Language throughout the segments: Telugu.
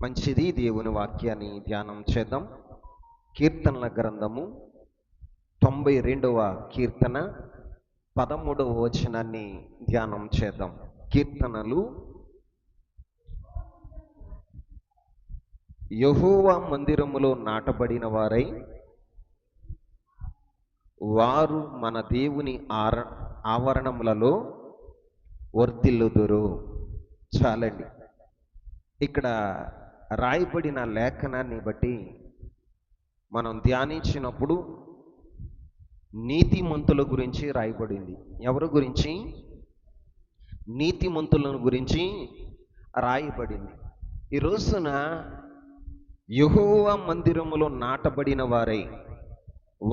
మంచిది. దేవుని వాక్యాన్ని ధ్యానం చేద్దాం. కీర్తనల గ్రంథము 92వ కీర్తన 13వ వచనాన్ని ధ్యానం చేద్దాం. కీర్తనలు. యెహోవా మందిరములో నాటబడిన వారై వారు మన దేవుని ఆవరణములలో వర్ధిల్లుదురు. చాలండి. ఇక్కడ రాయబడిన లేఖనాన్ని బట్టి మనం ధ్యానించినప్పుడు నీతిమంతుల గురించి రాయబడింది. ఎవరి గురించి? నీతిమంతుల గురించి రాయబడింది. ఈ రోజున యెహోవా మందిరములో నాటబడిన వారై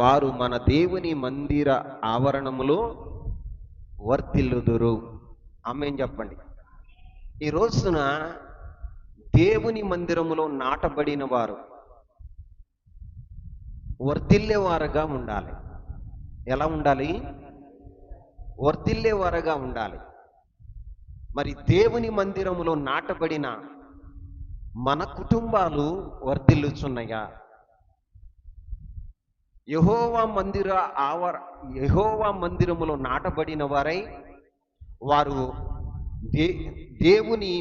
వారు మన దేవుని మందిర ఆవరణములో వర్ధిల్లుదురు. ఆమేన్ చెప్పండి. ఈ రోజున దేవుని మందిరములో నాటబడిన వారు వర్ధిల్లేవారుగా ఉండాలి. ఎలా ఉండాలి? వర్ధిల్లేవారుగా ఉండాలి. మరి దేవుని మందిరములో నాటబడిన మన కుటుంబాలు వర్ధిల్లుచున్నాయా? యెహోవా మందిరములో నాటబడిన వారై వారు దేవుని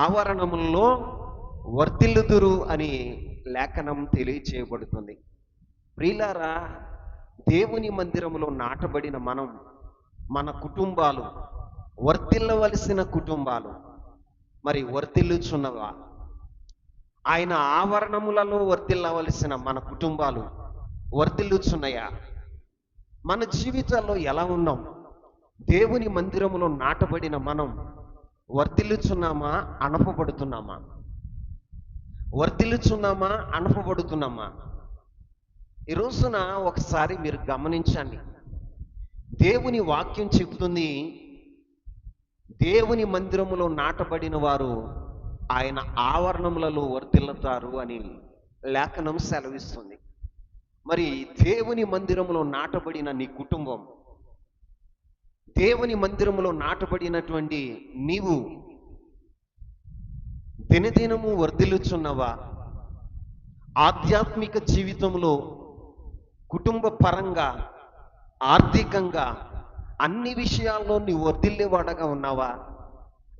ఆవరణములో వర్ధిల్లుదురు అని లేఖనం తెలియచేయబడుతుంది. ప్రియులారా, దేవుని మందిరములో నాటబడిన మన కుటుంబాలు వర్ధిల్లవలసిన కుటుంబాలు మరి వర్ధిల్లుచున్నవా? ఆయన ఆవరణములలో వర్ధిల్లవలసిన మన కుటుంబాలు వర్ధిల్లుచున్నాయా? మన జీవితాల్లో ఎలా ఉన్నాం? దేవుని మందిరములో నాటబడిన మనం వర్ధిల్లుచున్నామా? అనపబడుతున్నామా? వర్ధిల్లుచున్నామా? అనపబడుతున్నామా? ఈ రోజున ఒకసారి మీరు గమనించండి. దేవుని వాక్యం చెబుతుంది, దేవుని మందిరములో నాటబడిన వారు ఆయన ఆవరణములలో వర్ధిల్లుతారు అని లేఖనం సెలవిస్తుంది. మరి దేవుని మందిరములో నాటబడిన నీ కుటుంబం, దేవుని మందిరములో నాటబడినటువంటి నీవు దినదినము వర్ధిల్లుచున్నవా? ఆధ్యాత్మిక జీవితంలో కుటుంబ పరంగా, ఆర్థికంగా అన్ని విషయాల్లో నీవు వర్ధిల్లేవాడగా ఉన్నావా?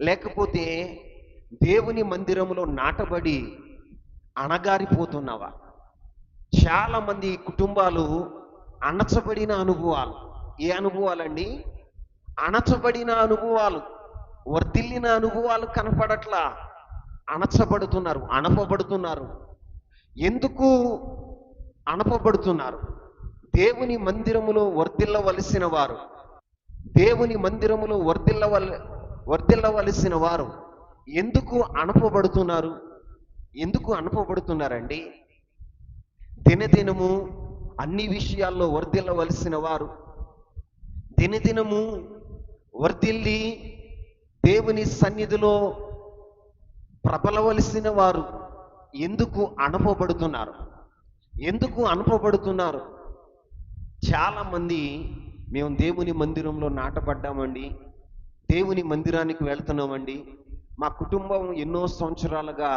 లేకపోతే దేవుని మందిరములో నాటబడి అణగారిపోతున్నావా? చాలా మంది కుటుంబాలు అణచబడిన అనుభవాలు. ఏ అనుభవాలండి? అణచబడిన అనుభవాలు, వర్ధిల్లిన అనుభవాలు కనపడట్లా. అణచబడుతున్నారు, అనపబడుతున్నారు. ఎందుకు అనపబడుతున్నారు? దేవుని మందిరములో వర్ధిల్లవలసిన వారు, దేవుని మందిరములో వర్ధిల్లవలసిన వారు ఎందుకు అనపబడుతున్నారు? ఎందుకు అనపబడుతున్నారండి? దినదినము అన్ని విషయాల్లో వర్ధిల్లవలసిన వారు దినదినము వర్ధిల్లి దేవుని సన్నిధిలో ప్రబలవలసిన వారు ఎందుకు అనపబడుతున్నారు? ఎందుకు అనపబడుతున్నారు? చాలా మంది మేము దేవుని మందిరంలో నాటబడ్డామండి, దేవుని మందిరానికి వెళ్తున్నామండి, మా కుటుంబం ఎన్నో సంవత్సరాలుగా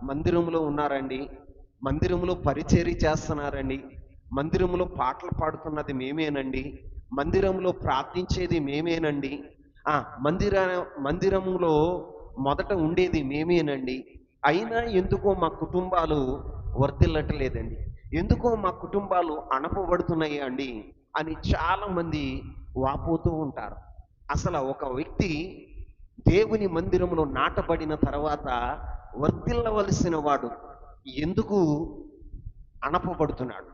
మందిరంలో ఉన్నారండి, మందిరంలో పరిచర్య చేస్తున్నారండి, మందిరంలో పాటలు పాడుతున్నది మేమేనండి, మందిరంలో ప్రార్థించేది మేమేనండి, మందిరంలో మొదట ఉండేది మేమేనండి, అయినా ఎందుకో మా కుటుంబాలు వర్ధిల్లట్లేదండి, ఎందుకో మా కుటుంబాలు అనపబడుతున్నాయి అండి అని చాలా మంది వాపోతూ ఉంటారు. అసలు ఒక వ్యక్తి దేవుని మందిరంలో నాటబడిన తర్వాత వర్ధిల్లవలసిన వాడు ఎందుకు అనపబడుతున్నాడు?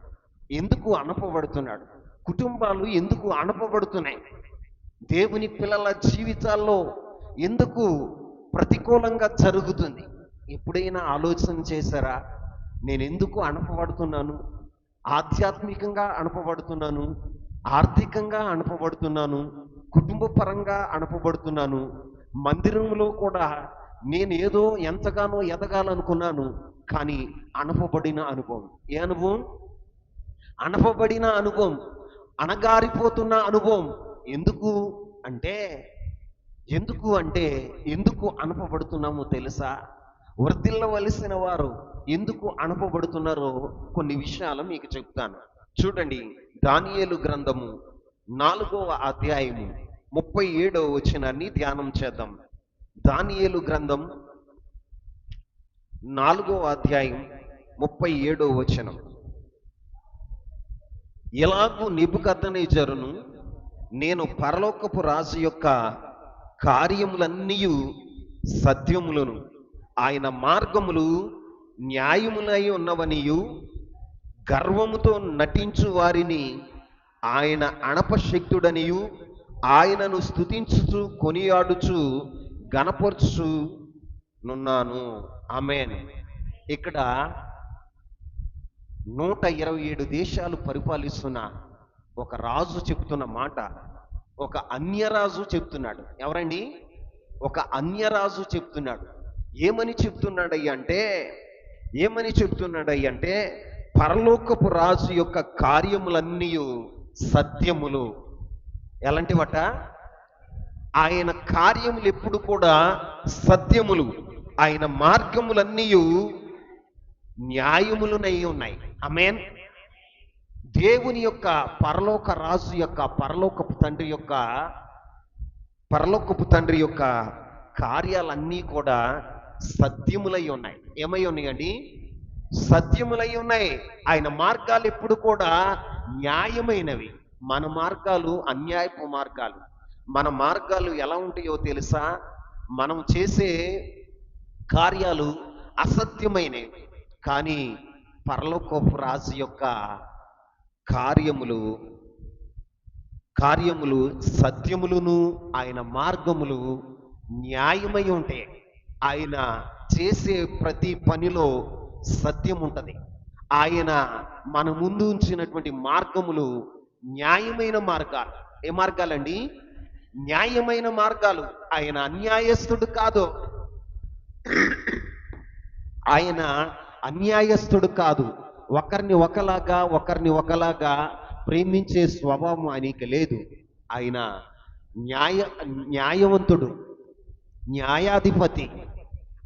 ఎందుకు అనపబడుతున్నాడు? కుటుంబాలు ఎందుకు అనపబడుతున్నాయి? దేవుని పిల్లల జీవితాల్లో ఎందుకు ప్రతికూలంగా జరుగుతుంది? ఎప్పుడైనా ఆలోచన చేశారా? నేను ఎందుకు అనపబడుతున్నాను? ఆధ్యాత్మికంగా అనపబడుతున్నాను, ఆర్థికంగా అనపబడుతున్నాను, కుటుంబ పరంగా అనపబడుతున్నాను, మందిరంలో కూడా నేను ఏదో ఎంతగానో ఎదగాలనుకున్నాను, కానీ అనపబడిన అనుభవం. ఏ అనుభవం? అనపబడిన అనుభవం, అణగారిపోతున్న అనుభవం. ఎందుకు అంటే ఎందుకు అనపబడుతున్నామో తెలుసా? వర్ధిల్లవలసిన వారు ఎందుకు అణపబడుతున్నారో కొన్ని విషయాలు మీకు చెప్తాను. చూడండి, దానియేలు గ్రంథము 4వ అధ్యాయము 37వ వచనాన్ని ధ్యానం చేద్దాం. దానియేలు గ్రంథం 4వ అధ్యాయం 37వ వచనం. ఎలాగూ నెబుకద్నెజరును నేను పరలోకపు రాజు యొక్క కార్యములన్నీ సత్యములను, ఆయన మార్గములు న్యాయములై ఉన్నవనియు, గర్వముతో నటించు వారిని ఆయన అణపశక్తుడనియు, ఆయనను స్తుతించుచు కొనియాడుచు గణపరచు నున్నాను. ఆమేన్. ఇక్కడ 127 దేశాలు పరిపాలిస్తున్న ఒక రాజు చెప్తున్న మాట, ఒక అన్యరాజు చెప్తున్నాడు. ఎవరండి? ఒక అన్యరాజు చెప్తున్నాడు. ఏమని చెప్తున్నాడయ్యంటే పరలోకపు రాజు యొక్క కార్యములన్నీ సత్యములు. ఎలాంటివట? ఆయన కార్యములు ఎప్పుడు కూడా సత్యములు, ఆయన మార్గములన్నీ న్యాయములునై ఉన్నాయి. ఆమేన్. దేవుని యొక్క పరలోక రాజు యొక్క పరలోకపు తండ్రి యొక్క కార్యాలన్నీ కూడా సత్యములై ఉన్నాయి. ఏమై ఉన్నాయండి? సత్యములై ఉన్నాయి. ఆయన మార్గాలు ఎప్పుడు కూడా న్యాయమైనవి. మన మార్గాలు అన్యాయపు మార్గాలు. మన మార్గాలు ఎలా ఉంటాయో తెలుసా? మనం చేసే కార్యాలు అసత్యమైనవి, కానీ పరలోకపు రాజు యొక్క కార్యములు సత్యములను, ఆయన మార్గములు న్యాయమై ఉంటాయి. ఆయన చేసే ప్రతి పనిలో సత్యం ఉంటుంది. ఆయన మన ముందు ఉంచినటువంటి మార్గములు న్యాయమైన మార్గాలు. ఏ మార్గాలండి? న్యాయమైన మార్గాలు. ఆయన అన్యాయస్తుడు కాదు. ఆయన అన్యాయస్తుడు కాదు. ఒకరిని ఒకలాగా ప్రేమించే స్వభావం ఆయనకి లేదు. ఆయన న్యాయవంతుడు, న్యాయాధిపతి.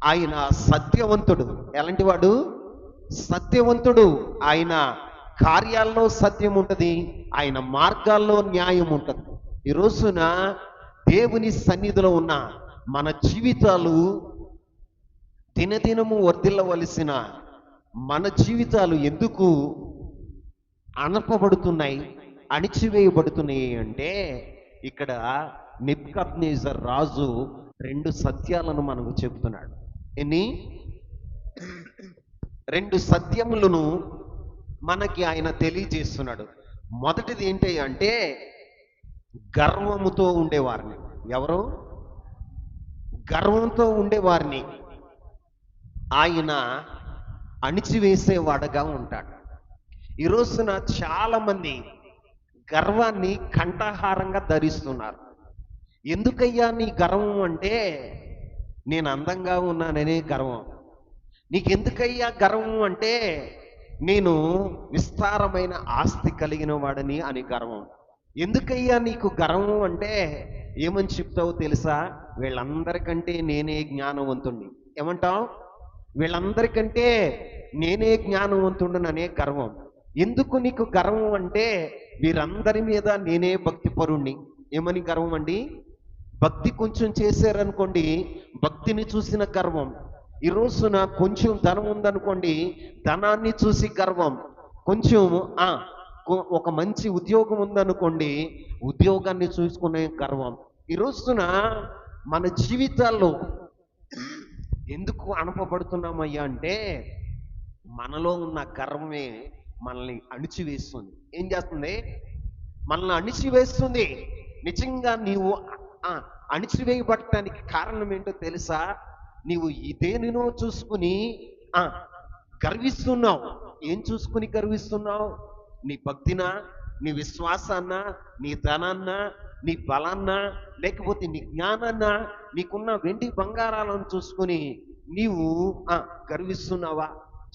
ఆయన సత్యవంతుడు. ఎలాంటి వాడు? సత్యవంతుడు. ఆయన కార్యాల్లో సత్యం ఉంటుంది, ఆయన మార్గాల్లో న్యాయం ఉంటుంది. ఈ రోజున దేవుని సన్నిధిలో ఉన్న మన జీవితాలు దినదినము వర్ధిల్లవలసిన మన జీవితాలు ఎందుకు అణపబడుతున్నాయి, అణిచివేయబడుతున్నాయి అంటే, ఇక్కడ నెబుకద్నెజర్ రాజు 2 సత్యాలను మనకు చెబుతున్నాడు. ఎన్ని? 2 సత్యములను మనకి ఆయన తెలియజేస్తున్నాడు. మొదటిది ఏంటి అంటే, గర్వముతో ఉండేవారిని. ఎవరు? గర్వంతో ఉండేవారిని ఆయన అణిచివేసేవాడుగా ఉంటాడు. ఈ రోజున చాలా మంది గర్వాన్ని కంఠహారంగా ధరిస్తున్నారు. ఎందుకయ్యా నీ గర్వం అంటే, నేను అందంగా ఉన్నాననే గర్వం. నీకెందుకయ్యా గర్వం అంటే, నేను విస్తారమైన ఆస్తి కలిగిన వాడని అని గర్వం. ఎందుకయ్యా నీకు గర్వం అంటే, ఏమని చెప్తావో తెలుసా? వీళ్ళందరికంటే నేనే జ్ఞానవంతుణ్ణి. ఏమంటావు? వీళ్ళందరికంటే నేనే జ్ఞానవంతుడననే గర్వం. ఎందుకు నీకు గర్వం అంటే, వీరందరి మీద నేనే భక్తిపరుణ్ణి. ఏమని గర్వం అండి? భక్తి కొంచెం చేశారనుకోండి, భక్తిని చూసిన గర్వం. ఈ రోజున కొంచెం ధనం ఉందనుకోండి, ధనాన్ని చూసి గర్వం. కొంచెం ఒక మంచి ఉద్యోగం ఉందనుకోండి, ఉద్యోగాన్ని చూసుకునే గర్వం. ఈ రోజున మన జీవితాల్లో ఎందుకు అణపబడుతున్నామయ్యా అంటే, మనలో ఉన్న గర్వమే మనల్ని అణిచివేస్తుంది. ఏం చేస్తుంది? మనల్ని అణిచివేస్తుంది. నిజంగా నీవు అణిచివేయబడటానికి కారణం ఏంటో తెలుసా? నీవు దేనినో చూసుకుని గర్విస్తున్నావు. ఏం చూసుకుని గర్విస్తున్నావు? నీ భక్తినా, నీ విశ్వాసాన్న, నీ ధనాన్న, నీ బలాన్న, లేకపోతే నీ జ్ఞానాన్న, నీకున్న వెండి బంగారాలను చూసుకుని నీవు గర్విస్తున్నావా?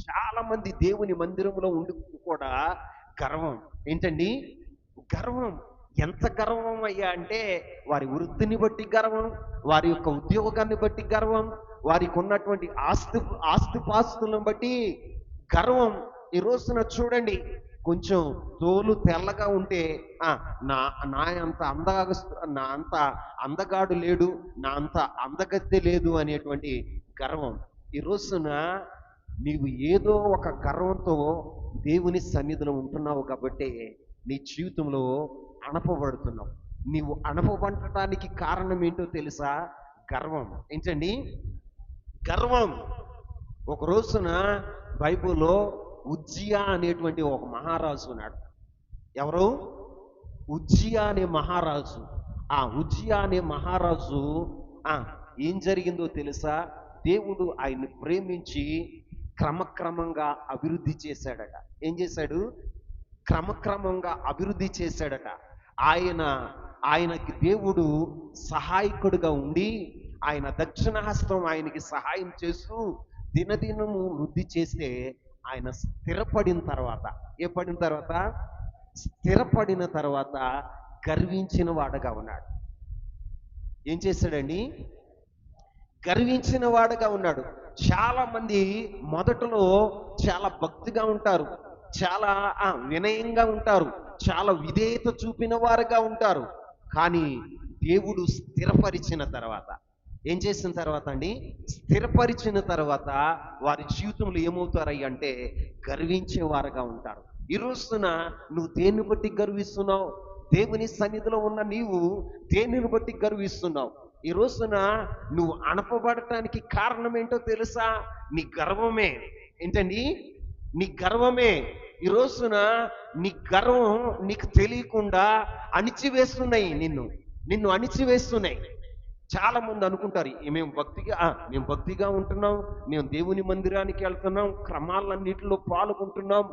చాలా మంది దేవుని మందిరంలో ఉండి కూడా గర్వం. ఏంటండి? గర్వం. ఎంత గర్వం అయ్యా అంటే, వారి వృత్తిని బట్టి గర్వం, వారి యొక్క ఉద్యోగాన్ని బట్టి గర్వం, వారికి ఉన్నటువంటి ఆస్తిపాస్తులను బట్టి గర్వం. ఈ రోజున చూడండి, కొంచెం తోలు తెల్లగా ఉంటే నా నా అంత నా అంత అందగాడు లేడు, నా అంత అందగత్తె లేదు అనేటువంటి గర్వం. ఈ రోజున నీవు ఏదో ఒక గర్వంతో దేవుని సన్నిధిలో ఉంటున్నావు కాబట్టి నీ జీవితంలో అణపబడుతున్నావు. నీవు అణపబడటానికి కారణం ఏంటో తెలుసా? గర్వం. ఏంటండి? గర్వం. ఒక రోజున బైబిల్లో ఉజ్జియా అనేటువంటి ఒక మహారాజు ఉన్నాడు. ఎవరు? ఉజ్జియా అనే మహారాజు. ఆ ఉజ్జియా అనే మహారాజు ఏం జరిగిందో తెలుసా? దేవుడు ఆయన్ని ప్రేమించి క్రమక్రమంగా అభివృద్ధి చేశాడట. ఏం చేశాడు? క్రమక్రమంగా అభివృద్ధి చేశాడట. ఆయనకి దేవుడు సహాయకుడుగా ఉండి ఆయన దక్షిణహస్తం ఆయనకి సహాయం చేస్తూ దినదినము వృద్ధి చేస్తే ఆయన స్థిరపడిన తర్వాత గర్వించిన వాడుగా ఉన్నాడు. ఏం చేశాడండి? గర్వించిన వాడుగా ఉన్నాడు. చాలా మంది మొదట్లో చాలా భక్తిగా ఉంటారు, చాలా వినయంగా ఉంటారు, చాలా విధేయత చూపిన వారుగా ఉంటారు. కానీ దేవుడు స్థిరపరిచిన తర్వాత ఏం చేసిన తర్వాత అండి? స్థిరపరిచిన తర్వాత వారి జీవితంలో ఏమవుతారయ్య అంటే గర్వించేవారుగా ఉంటారు. ఈ రోజున నువ్వు దేన్ని బట్టి గర్విస్తున్నావు? దేవుని సన్నిధిలో ఉన్న నీవు దేనిని బట్టి గర్విస్తున్నావు? ఈ రోజున నువ్వు అణపబడటానికి కారణం ఏంటో తెలుసా? నీ గర్వమే. ఏంటండి? నీ గర్వమే. ఈ రోజున నీ గర్వం నీకు తెలియకుండా అణిచివేస్తున్నాయి, నిన్ను అణిచివేస్తున్నాయి. చాలా మంది అనుకుంటారు మేము భక్తిగా ఉంటున్నాం, మేము దేవుని మందిరానికి వెళ్తున్నాం, క్రమాలన్నిటిలో పాల్గొంటున్నాం,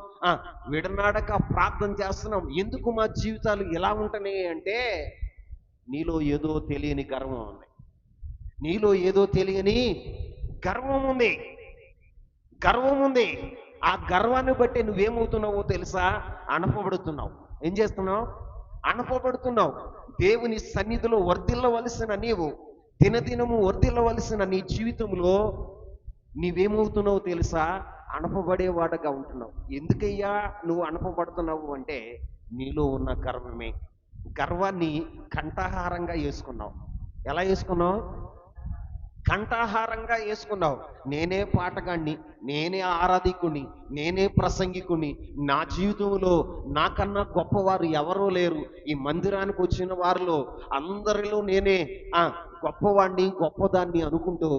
విడనాడక ప్రార్థన చేస్తున్నాం, ఎందుకు మా జీవితాలు ఎలా ఉంటున్నాయి అంటే నీలో ఏదో తెలియని గర్వం ఉంది. నీలో ఏదో తెలియని గర్వం ఉంది. ఆ గర్వాన్ని బట్టి నువ్వేమవుతున్నావో తెలుసా? అణపబడుతున్నావు. ఏం చేస్తున్నావు? అణపబడుతున్నావు. దేవుని సన్నిధిలో వర్ధిల్లవలసిన నీవు, దినదినము వర్ధిల్లవలసిన నీ జీవితంలో నీవేమవుతున్నావో తెలుసా? అణపబడేవాడుగా ఉంటున్నావు. ఎందుకయ్యా నువ్వు అణపబడుతున్నావు అంటే నీలో ఉన్న గర్వమే. గర్వాన్ని కంఠాహారంగా వేసుకున్నావు. ఎలా వేసుకున్నావు? కంఠాహారంగా వేసుకున్నావు. నేనే పాటగాడిని, నేనే ఆరాధికుని, నేనే ప్రసంగికుని, నా జీవితంలో నాకన్నా గొప్పవారు ఎవరూ లేరు, ఈ మందిరానికి వచ్చిన వారిలో అందరిలో నేనే గొప్పవాడిని, గొప్పదాన్ని అనుకుంటూ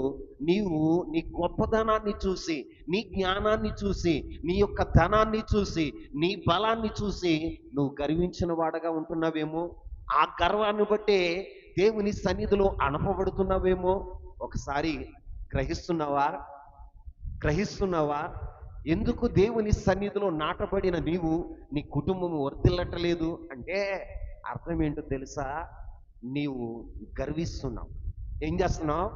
నీవు నీ గొప్పదనాన్ని చూసి, నీ జ్ఞానాన్ని చూసి, నీ యొక్క ధనాన్ని చూసి, నీ బలాన్ని చూసి నువ్వు గర్వించిన వాడగా ఉంటున్నావేమో. ఆ గర్వాన్ని బట్టే దేవుని సన్నిధిలో అణపబడుతున్నావేమో. ఒకసారి గ్రహిస్తున్నావా? ఎందుకు దేవుని సన్నిధిలో నాటబడిన నీవు, నీ కుటుంబం వర్ధిల్లట్లేదు అంటే అర్థం ఏంటో తెలుసా? నీవు గర్విస్తున్నావు. ఏం చేస్తున్నావు?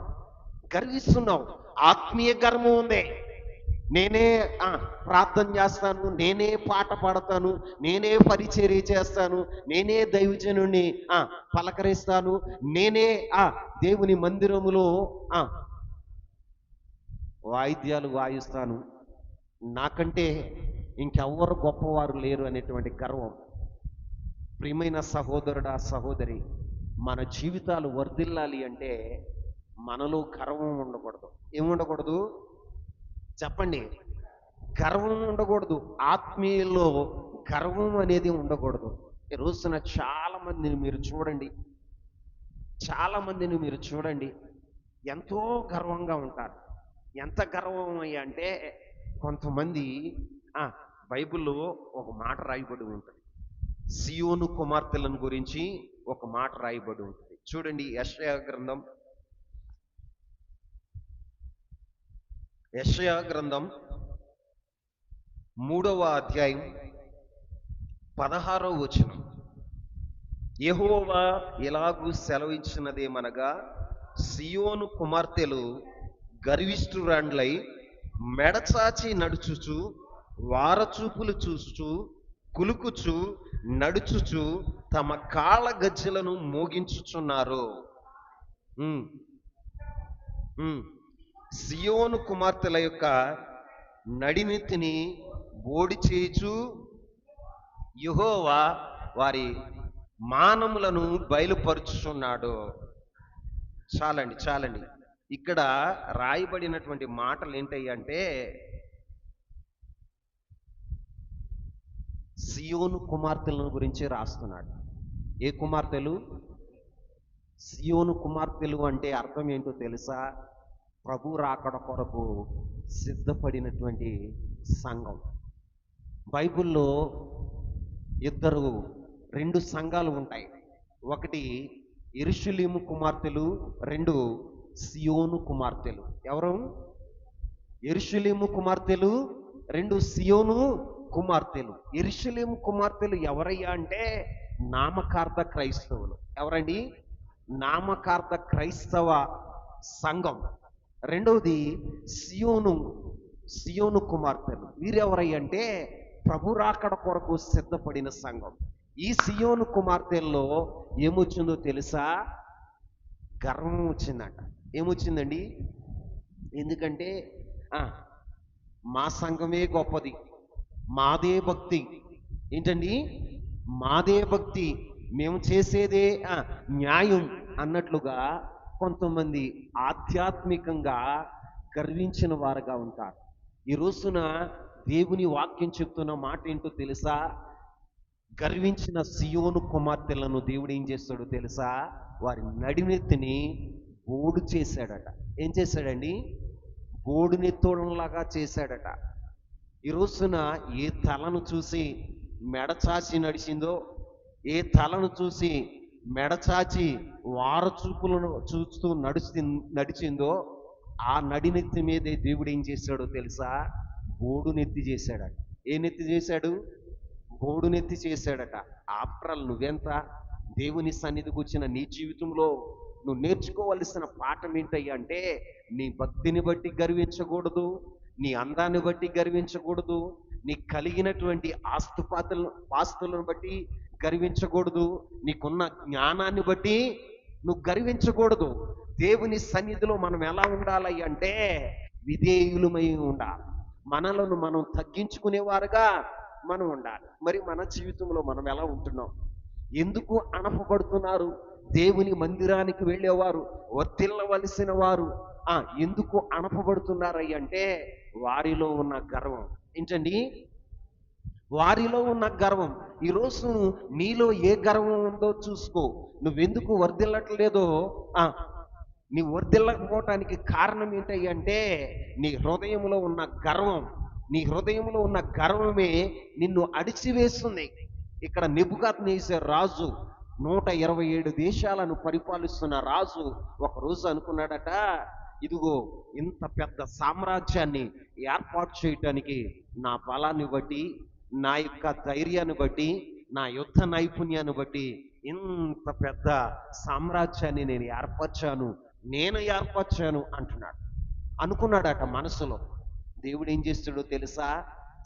గర్విస్తున్నావు. ఆత్మీయ గర్వం ఉంది. నేనే ప్రార్థన చేస్తాను, నేనే పాట పాడతాను, నేనే పరిచర్య చేస్తాను, నేనే దైవజనుని పలకరిస్తాను, నేనే దేవుని మందిరములో వాయిద్యాలు వాయిస్తాను, నాకంటే ఇంకెవ్వరు గొప్పవారు లేరు అనేటువంటి గర్వం. ప్రియమైన సహోదరుడా, సహోదరి, మన జీవితాలు వర్ధిల్లాలి అంటే మనలో గర్వం ఉండకూడదు. ఏముండకూడదు చెప్పండి? గర్వం ఉండకూడదు. ఆత్మీయుల్లో గర్వం అనేది ఉండకూడదు. ఈ రోజున చాలా మందిని మీరు చూడండి, ఎంతో గర్వంగా ఉంటారు. ఎంత గర్వం అయ్యా అంటే కొంతమంది బైబిల్లో ఒక మాట రాయబడి ఉంటుంది. సియోను కుమార్తెలను గురించి ఒక మాట రాయబడి ఉంటుంది. చూడండి, యెషయా గ్రంథం 3వ అధ్యాయం 16వ వచనం. యెహోవా ఎలాగూ సెలవిచ్చినదేమనగా, సియోను కుమార్తెలు గర్విష్ఠురాండ్లై మెడచాచి నడుచుచు, వారచూపులు చూచుచు, కులుకుచు, నడుచుచు తమ కాళ్ళ గజ్జెలను మోగించుచున్నారు. సియోను కుమార్తెల యొక్క నడినెత్తిని బోడి చేయుచు యెహోవా వారి మానములను బయలుపరుచుచున్నాడు. చాలండి చాలండి. ఇక్కడ రాయబడినటువంటి మాటలు ఏంటంటే సియోను కుమార్తెలను గురించి రాస్తున్నాడు. ఏ కుమార్తెలు? సియోను కుమార్తెలు అంటే అర్థం ఏంటో తెలుసా? ప్రభు రాకడ కొరకు సిద్ధపడినటువంటి సంఘం. బైబిల్లో రెండు సంఘాలు ఉంటాయి. ఒకటి యెరూషలేము కుమార్తెలు, రెండు సియోను కుమార్తెలు. ఎవరు? యెరూషలేము కుమార్తెలు, రెండు సియోను కుమార్తెలు. యెరూషలేము కుమార్తెలు ఎవరయ్యా అంటే నామకార్థ క్రైస్తవులు. ఎవరండి? నామకార్థ క్రైస్తవ సంఘం. రెండవది సియోను కుమార్తెలు. వీరెవరయ్యా అంటే ప్రభు రాకడ కొరకు సిద్ధపడిన సంఘం. ఈ సియోను కుమార్తెల్లో ఏమొచ్చిందో తెలుసా? గర్వం వచ్చిందంట. ఏమొచ్చిందండి? ఎందుకంటే మా సంఘమే గొప్పది, మాదే భక్తి. ఏంటండి? మాదే భక్తి, మేము చేసేదే న్యాయం అన్నట్లుగా కొంతమంది ఆధ్యాత్మికంగా గర్వించిన వారుగా ఉంటారు. ఈ రోజున దేవుని వాక్యం చెప్తున్న మాట ఏంటో తెలుసా? గర్వించిన సియోను కుమార్తెలను దేవుడు ఏం చేస్తాడో తెలుసా? వారి నడినెత్తిని బోడు చేశాడట. ఏం చేశాడండి? బోడునెత్తోడంలాగా చేశాడట. ఈ రోజున ఏ తలను చూసి మెడచాచి నడిచిందో, ఏ తలను చూసి మెడచాచి వారచూపులను చూస్తూ నడిచిందో ఆ నడినెత్తి మీదే దేవుడు ఏం చేశాడో తెలుసా? బోడునెత్తి చేశాడట. ఏ నెత్తి చేశాడు? బోడునెత్తి చేశాడట. ఆఫ్టర్ ఆల్ నువ్వెంత? దేవుని సన్నిధికి వచ్చిన నీ జీవితంలో నువ్వు నేర్చుకోవలసిన పాఠం ఏంటయ్యా అంటే నీ భక్తిని బట్టి గర్వించకూడదు, నీ అందాన్ని బట్టి గర్వించకూడదు, నీ కలిగినటువంటి ఆస్తులను బట్టి గర్వించకూడదు, నీకున్న జ్ఞానాన్ని బట్టి నువ్వు గర్వించకూడదు. దేవుని సన్నిధిలో మనం ఎలా ఉండాలి అంటే విధేయులమై ఉండాలి. మనలను మనం తగ్గించుకునేవారుగా మనం ఉండాలి. మరి మన జీవితంలో మనం ఎలా ఉంటున్నాం? ఎందుకు అనపబడుతున్నారు? దేవుని మందిరానికి వెళ్ళేవారు, వర్తిల్లవలసిన వారు ఎందుకు అనపబడుతున్నారయ్య అంటే వారిలో ఉన్న గర్వం. ఏంటండి? వారిలో ఉన్న గర్వం. ఈరోజు నీలో ఏ గర్వం ఉందో చూసుకో. నువ్వెందుకు వర్ధిల్లట్లేదో నీ వర్ధిల్లకపోవటానికి కారణం ఏంటయ్య అంటే నీ హృదయంలో ఉన్న గర్వం. నీ హృదయంలో ఉన్న గర్వమే నిన్ను అడిచివేస్తుంది. ఇక్కడ నెబుకద్నెజర్ రాజు 127 దేశాలను పరిపాలిస్తున్న రాజు ఒకరోజు అనుకున్నాడట, ఇదిగో ఇంత పెద్ద సామ్రాజ్యాన్ని ఏర్పాటు చేయటానికి నా బలాన్ని బట్టి, నా యొక్క ధైర్యాన్ని బట్టి, నా యుద్ధ నైపుణ్యాన్ని బట్టి ఇంత పెద్ద సామ్రాజ్యాన్ని నేను ఏర్పరిచాను అంటున్నాడు. అనుకున్నాడట మనసులో. దేవుడు ఏం చేస్తాడో తెలుసా?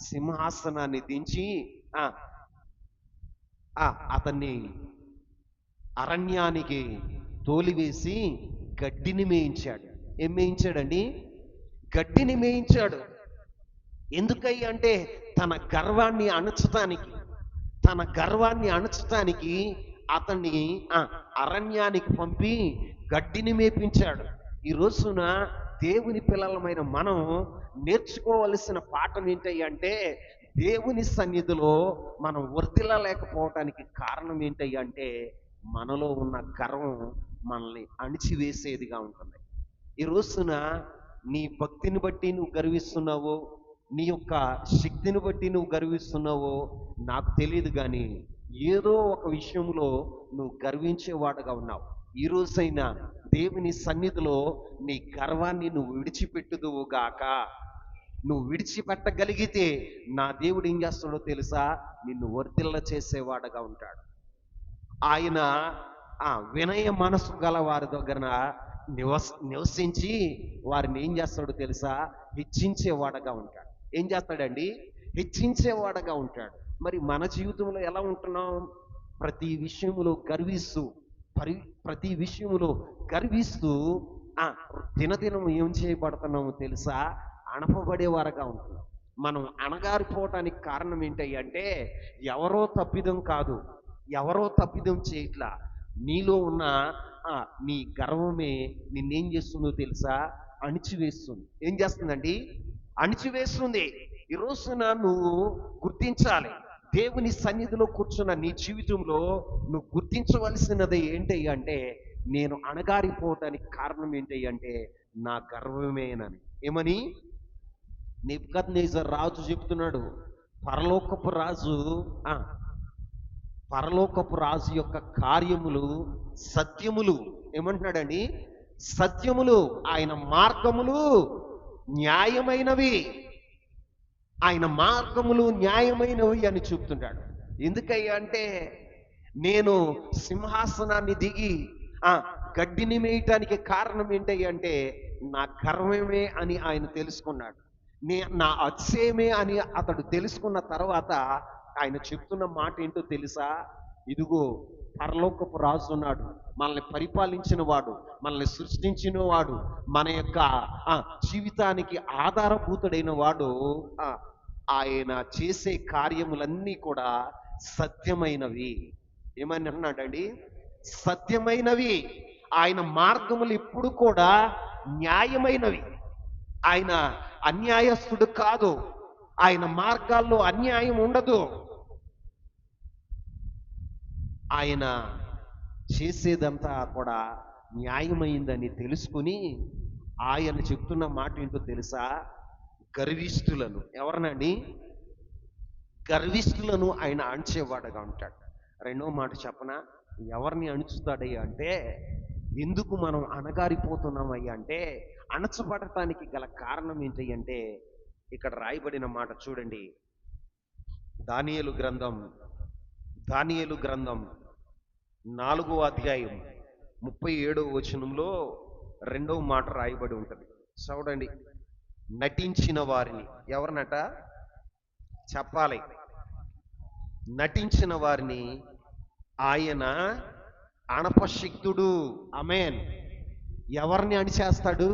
సింహాసనాన్ని దించి అతన్ని అరణ్యానికి తోలివేసి గడ్డిని మేయించాడు. ఏం మేయించాడండి? గడ్డిని మేయించాడు. ఎందుకయ్య అంటే తన గర్వాన్ని అణచటానికి అతన్ని అరణ్యానికి పంపి గడ్డిని మేపించాడు. ఈ రోజున దేవుని పిల్లలమైన మనం నేర్చుకోవలసిన పాఠం ఏంటంటే దేవుని సన్నిధిలో మనం వర్ధిల్లలేకపోవటానికి కారణం ఏంటంటే మనలో ఉన్న గర్వం మనల్ని అణిచివేసేదిగా ఉంటుంది. ఈ రోజున నీ భక్తిని బట్టి నువ్వు గర్విస్తున్నావో, నీ యొక్క శక్తిని బట్టి నువ్వు గర్విస్తున్నావో నాకు తెలియదు, కానీ ఏదో ఒక విషయంలో నువ్వు గర్వించేవాడుగా ఉన్నావు. ఈ రోజైనా దేవుని సన్నిధిలో నీ గర్వాన్ని నువ్వు విడిచిపెట్టుదువు గాక. నువ్వు విడిచిపెట్టగలిగితే నా దేవుడు ఏం చేస్తాడో తెలుసా? నిన్ను వర్ధిల్ల చేసేవాడుగా ఉంటాడు. ఆయన వినయ మనసు గల వారి దగ్గర నివసించి వారిని ఏం చేస్తాడో తెలుసా? హెచ్చించేవాడుగా ఉంటాడు. ఏం చేస్తాడండి? హెచ్చించేవాడుగా ఉంటాడు. మరి మన జీవితంలో ఎలా ఉంటున్నాం? ప్రతి విషయంలో గర్విస్తూ ఆ దినదినం ఏం చేయబడుతున్నాము తెలుసా? అణపబడేవారుగా ఉంటున్నాం. మనం అణగారిపోవటానికి కారణం ఏంటంటే ఎవరో తప్పిదం కాదు, ఎవరో తప్పిదం చేయట్లా. నీలో ఉన్న ఆ నీ గర్వమే నిన్నేం చేస్తుందో తెలుసా? అణిచివేస్తుంది. ఏం చేస్తుందండి? అణిచివేస్తుంది. ఈ రోజున నువ్వు గుర్తించాలి. దేవుని సన్నిధిలో కూర్చున్న నీ జీవితంలో నువ్వు గుర్తించవలసినది ఏంటి అంటే, నేను అణగారిపోవటానికి కారణం ఏంటి అంటే నా గర్వమేనని. ఏమని? నెబుకద్నెజర్ రాజు చెప్తున్నాడు. పరలోకపు రాజు ఆ పరలోకపు రాజు యొక్క కార్యములు సత్యములు. ఏమంటున్నాడండి? సత్యములు. ఆయన మార్గములు న్యాయమైనవి. ఆయన మార్గములు న్యాయమైనవి అని చెప్తున్నాడు. ఎందుకయ్యా అంటే నేను సింహాసనాన్ని దిగి ఆ గడ్డిని మేయటానికి కారణం ఏంటంటే నా గర్వమే అని ఆయన తెలుసుకున్నాడు. నా అతిశయమే అని అతడు తెలుసుకున్న తర్వాత ఆయన చెప్తున్న మాట ఏంటో తెలుసా? ఇదిగో పరలోకపు రాజు ఉన్నాడు, మనల్ని పరిపాలించిన వాడు, మనల్ని సృష్టించిన వాడు, మన యొక్క జీవితానికి ఆధారభూతుడైన వాడు. ఆయన చేసే కార్యములన్నీ కూడా సత్యమైనవి. ఏమని అన్నాడండి? సత్యమైనవి. ఆయన మార్గములు ఎప్పుడు కూడా న్యాయమైనవి. ఆయన అన్యాయస్తుడు కాదు. ఆయన మార్గాల్లో అన్యాయం ఉండదు. ఆయన చేసేదంతా కూడా న్యాయమైందని తెలుసుకుని ఆయన చెప్తున్న మాట ఏంటో తెలుసా? గర్విష్ఠులను, ఎవరినండి? గర్విష్ఠులను ఆయన అణిచేవాడుగా ఉంటాడు. రెండో మాట చెప్పనా? ఎవరిని అణుచుతాడయ్యా అంటే, ఎందుకు మనం అణగారిపోతున్నామయ్యా అంటే, అణచబడటానికి గల కారణం ఏంటి అంటే ఇక్కడ రాయబడిన మాట చూడండి. దానియేలు గ్రంథం 4వ అధ్యాయం 37వ వచనంలో రెండవ మాట రాయబడి ఉంటుంది. చూడండి. నటించిన వారిని, ఎవరినట చెప్పాలి? నటించిన వారిని ఆయన అణపశక్తుడు. ఆమేన్. ఎవరిని అణిచేస్తాడు?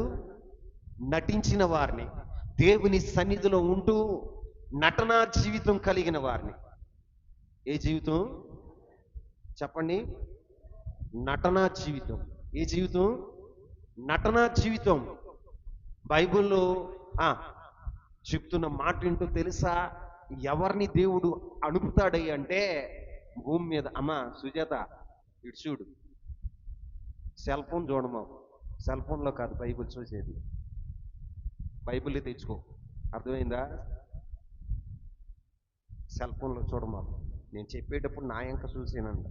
నటించిన వారిని. దేవుని సన్నిధిలో ఉంటూ నటనా జీవితం కలిగిన వారిని. ఏ జీవితం చెప్పండి? నటనా జీవితం. ఏ జీవితం? నటనా జీవితం. బైబిల్లో చెప్తున్న మాట ఏంటో తెలుసా? ఎవరిని దేవుడు అణుపుతాడయ్య అంటే భూమి మీద, అమ్మా సుజాత ఇటు చూడు, సెల్ ఫోన్ చూడమా. సెల్ ఫోన్లో కాదు బైబిల్ చూసేది, బైబిల్ తెచ్చుకో. అర్థమైందా? సెల్ ఫోన్లో చూడమా. నేను చెప్పేటప్పుడు నా ఎంక చూసేనంట.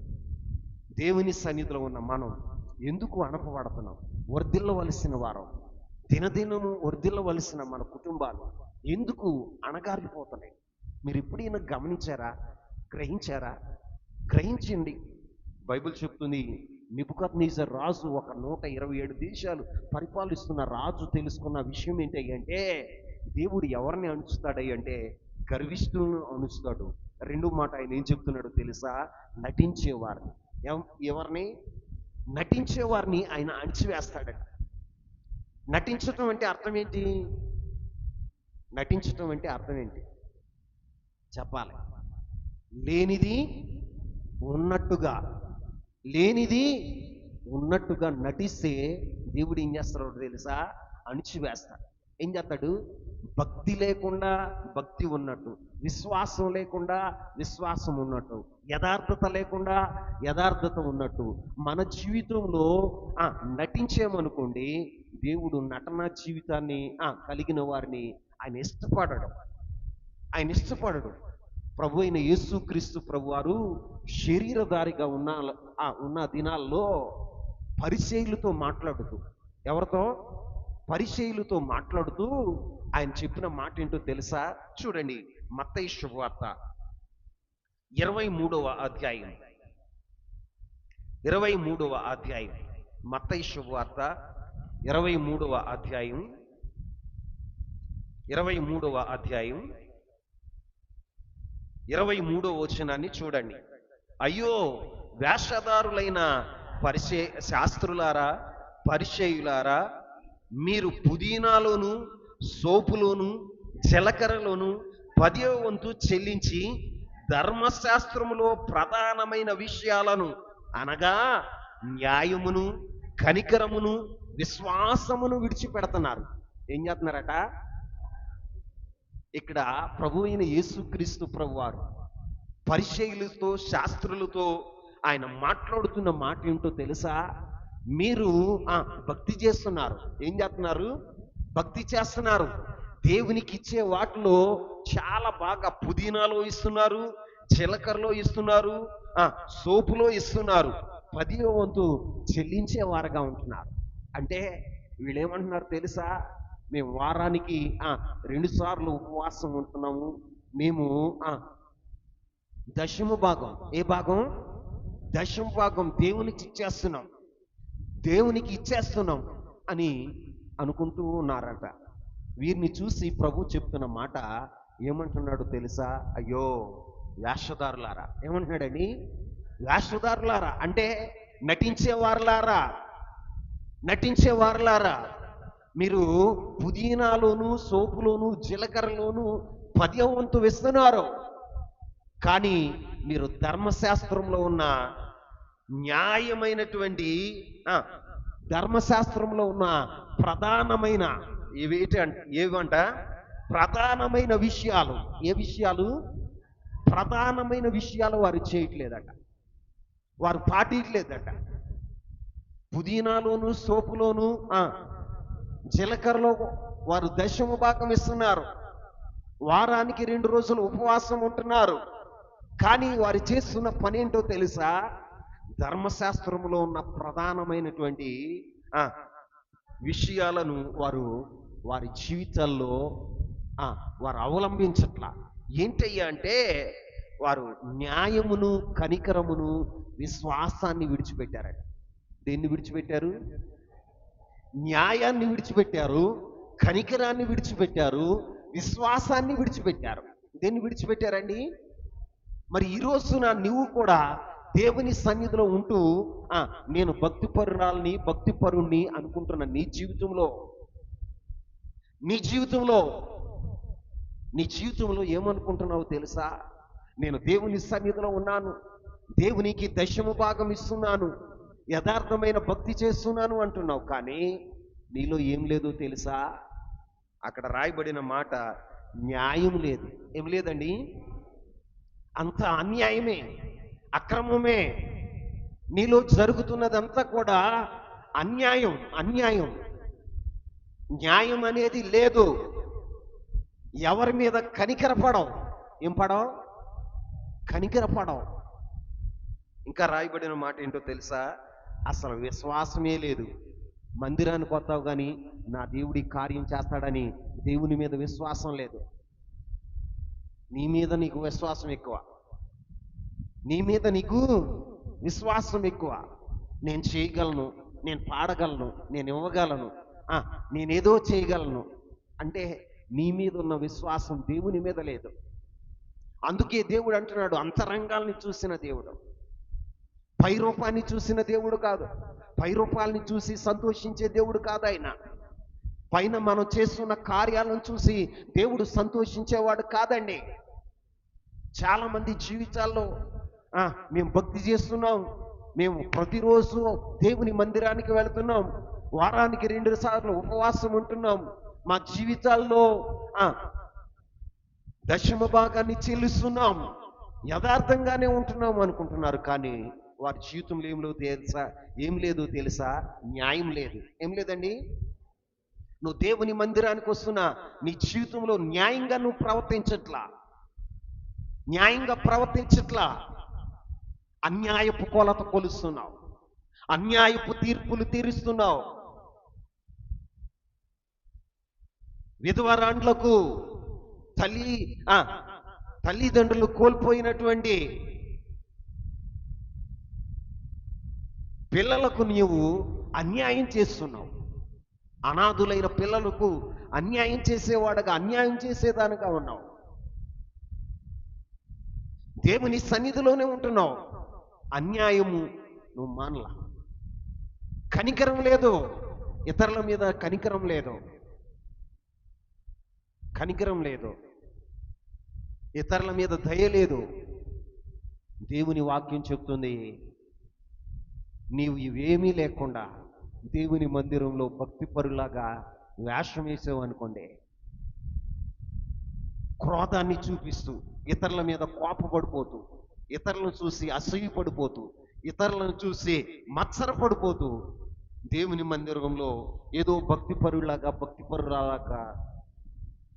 దేవుని సన్నిధిలో ఉన్న మనం ఎందుకు అణపబడుతున్నాం? వర్ధిల్లవలసిన వారం, దినదినము వర్ధిల్లవలసిన మన కుటుంబాలు ఎందుకు అణగారిపోతున్నాయి? మీరు ఎప్పుడైనా గమనించారా? గ్రహించారా? గ్రహించండి. బైబిల్ చెప్తుంది, నెబుకద్నెజర్ రాజు ఒక 127 దేశాలు పరిపాలిస్తున్న రాజు తెలుసుకున్న విషయం ఏంటి అంటే, దేవుడు ఎవరిని అణుచుతాడంటే గర్విష్ఠులను అణుచుతాడు. రెండో మాట ఆయన ఏం చెప్తున్నాడో తెలుసా? నటించేవారిని. ఎవరిని? నటించేవారిని ఆయన అణిచివేస్తాడట. నటించటం అంటే అర్థం ఏంటి? నటించటం అంటే అర్థం ఏంటి చెప్పాలి? లేనిది ఉన్నట్టుగా, లేనిది ఉన్నట్టుగా నటిస్తే దేవుడు ఏం చేస్తాడో తెలుసా? అణిచివేస్తాడు. ఏం చేస్తాడు? భక్తి లేకుండా భక్తి ఉన్నట్టు, విశ్వాసం లేకుండా విశ్వాసం ఉన్నట్టు, యథార్థత లేకుండా యథార్థత ఉన్నట్టు మన జీవితంలో నటించామనుకోండి, దేవుడు నటన జీవితాన్ని కలిగిన వారిని ఆయన ఇష్టపడడు. ఆయన ఇష్టపడడు. ప్రభు అయిన యేసుక్రీస్తు ప్రభు వారు శరీరధారిగా ఉన్న దినాల్లో పరిసయ్యులతో మాట్లాడుతూ, ఎవరితో? పరిసయ్యులతో మాట్లాడుతూ ఆయన చెప్పిన మాట ఏంటో తెలుసా? చూడండి. మత్తయి శుభవార్త 23వ అధ్యాయం, 23వ అధ్యాయం. మత్తయి శుభవార్త 23వ అధ్యాయం, 23వ అధ్యాయం 23వ వచనాన్ని చూడండి. అయ్యో వేషధారులైన శాస్త్రులారా, పరిసయ్యులారా, మీరు పుదీనాలోను సోపులోను జీలకర్రలోను 10వ వంతు చెల్లించి ధర్మశాస్త్రములో ప్రధానమైన విషయాలను అనగా న్యాయమును, కనికరమును, విశ్వాసమును విడిచిపెడుతున్నారు. ఏం చేస్తున్నారట? ఇక్కడ ప్రభు అయిన యేసుక్రీస్తు ప్రభువారు పరిచయులతో, శాస్త్రులతో ఆయన మాట్లాడుతున్న మాట ఏంటో తెలుసా? మీరు భక్తి చేస్తున్నారు. ఏం చేస్తున్నారు? భక్తి చేస్తున్నారు. దేవునికి ఇచ్చే వాటిలో చాలా బాగా పుదీనాలో ఇస్తున్నారు, జీలకర్రలో ఇస్తున్నారు, సోపులో ఇస్తున్నారు, 10వ వంతు చెల్లించేవారుగా ఉంటున్నారు. అంటే వీళ్ళేమంటున్నారు తెలుసా? మేము వారానికి 2 సార్లు ఉపవాసం ఉంటున్నాము, మేము దశమ భాగం, ఏ భాగం? దశమ భాగం దేవునికి ఇచ్చేస్తున్నాం అని అనుకుంటూ ఉన్నారట. వీరిని చూసి ప్రభు చెప్తున్న మాట ఏమంటున్నాడు తెలుసా? అయ్యో వేషధారులారా. ఏమంటున్నాడని? వేషధారులారా అంటే నటించేవారులారా, మీరు పుదీనాలోను, సోపులోను, జీలకర్రలోను 10వ వంతు వేస్తున్నారు, కానీ మీరు ధర్మశాస్త్రంలో ఉన్న న్యాయమైనటువంటి ధర్మశాస్త్రంలో ఉన్న ప్రధానమైన ఏవంట? ప్రధానమైన విషయాలు. ఏ విషయాలు? ప్రధానమైన విషయాలు వారు చేయట్లేదట, వారు పాటించలేదట. పుదీనాలోను, సోపులోను, జీలకర్రలో వారు దశమ భాగం ఇస్తున్నారు, వారానికి 2 రోజులు ఉపవాసం ఉంటున్నారు, కానీ వారు చేస్తున్న పని ఏంటో తెలుసా? ధర్మశాస్త్రంలో ఉన్న ప్రధానమైనటువంటి విషయాలను వారి జీవితాల్లో వారు అవలంబించట్లా. ఏంటయ్యా అంటే వారు న్యాయమును, కనికరమును, విశ్వాసాన్ని విడిచిపెట్టారట. దేన్ని విడిచిపెట్టారు? న్యాయాన్ని విడిచిపెట్టారు, కనికరాన్ని విడిచిపెట్టారు, విశ్వాసాన్ని విడిచిపెట్టారు. దేన్ని విడిచిపెట్టారండి? మరి ఈ రోజున నువ్వు కూడా దేవుని సన్నిధిలో ఉంటూ నేను భక్తిపరుణ్ణి అనుకుంటున్న నీ జీవితంలో ఏమనుకుంటున్నావు తెలుసా? నేను దేవుని సన్నిధిలో ఉన్నాను, దేవునికి దశమ భాగం ఇస్తున్నాను, యథార్థమైన భక్తి చేస్తున్నాను అంటున్నావు, కానీ నీలో ఏం లేదో తెలుసా? అక్కడ రాయబడిన మాట న్యాయం లేదు. ఏం లేదండి? అంత అన్యాయమే, అక్రమమే. నీలో జరుగుతున్నదంతా కూడా అన్యాయం. న్యాయం అనేది లేదు. ఎవరి మీద కనికరపడవు. కనికరపడవు. ఇంకా రాయబడిన మాట ఏంటో తెలుసా? అసలు విశ్వాసమే లేదు. మందిరానికి వస్తావు కానీ నా దేవుడి కార్యం చేస్తాడని దేవుని మీద విశ్వాసం లేదు. నీ మీద నీకు విశ్వాసం ఎక్కువ. నేను చేయగలను, నేను పాడగలను, నేను ఇవ్వగలను, నేనేదో చేయగలను అంటే నీ మీద ఉన్న విశ్వాసం దేవుని మీద లేదు. అందుకే దేవుడు అంటున్నాడు, అంతరంగాల్ని చూసిన దేవుడు, పై రూపాన్ని చూసిన దేవుడు కాదు. పై రూపాలని చూసి సంతోషించే దేవుడు కాదు ఆయన. పైన మనం చేస్తున్న కార్యాలను చూసి దేవుడు సంతోషించేవాడు కాదండి. చాలా మంది జీవితాల్లో మేము భక్తి చేస్తున్నాం, మేము ప్రతిరోజు దేవుని మందిరానికి వెళ్తున్నాం, వారానికి 2 సార్లు ఉపవాసం ఉంటున్నాం, మా జీవితాల్లో దశమ భాగాన్ని చెల్లిస్తున్నాం, యథార్థంగానే ఉంటున్నాం అనుకుంటున్నారు. కానీ వారి జీవితంలో ఏం లేదో తెలుసా? న్యాయం లేదు. ఏం లేదండి? నువ్వు దేవుని మందిరానికి వస్తున్నా నీ జీవితంలో న్యాయంగా నువ్వు ప్రవర్తించట్లా. అన్యాయపు కొలత కొలుస్తున్నావు, అన్యాయపు తీర్పులు తీరుస్తున్నావు. విధవరాండ్లకు తల్లిదండ్రులు కోల్పోయినటువంటి పిల్లలకు నీవు అన్యాయం చేస్తున్నావు. అనాథులైన పిల్లలకు అన్యాయం చేసేవాడుగా, అన్యాయం చేసేదానిగా ఉన్నావు. దేవుని సన్నిధిలోనే ఉంటున్నావు, అన్యాయము నువ్వు మానలా. కనికరం లేదు, ఇతరుల మీద కనికరం లేదు, కనికరం లేదు, ఇతరుల మీద దయ లేదు. దేవుని వాక్యం చెప్తుంది, నీవు ఇవేమీ లేకుండా దేవుని మందిరంలో భక్తిపరులాగా వేషం వేసావు అనుకోండి, క్రోధాన్ని చూపిస్తూ, ఇతరుల మీద కోపపడిపోతూ, ఇతరులను చూసి అసూయపడిపోతూ, ఇతరులను చూసి మత్సరపడిపోతూ దేవుని మందిరంలో ఏదో భక్తిపరులాగా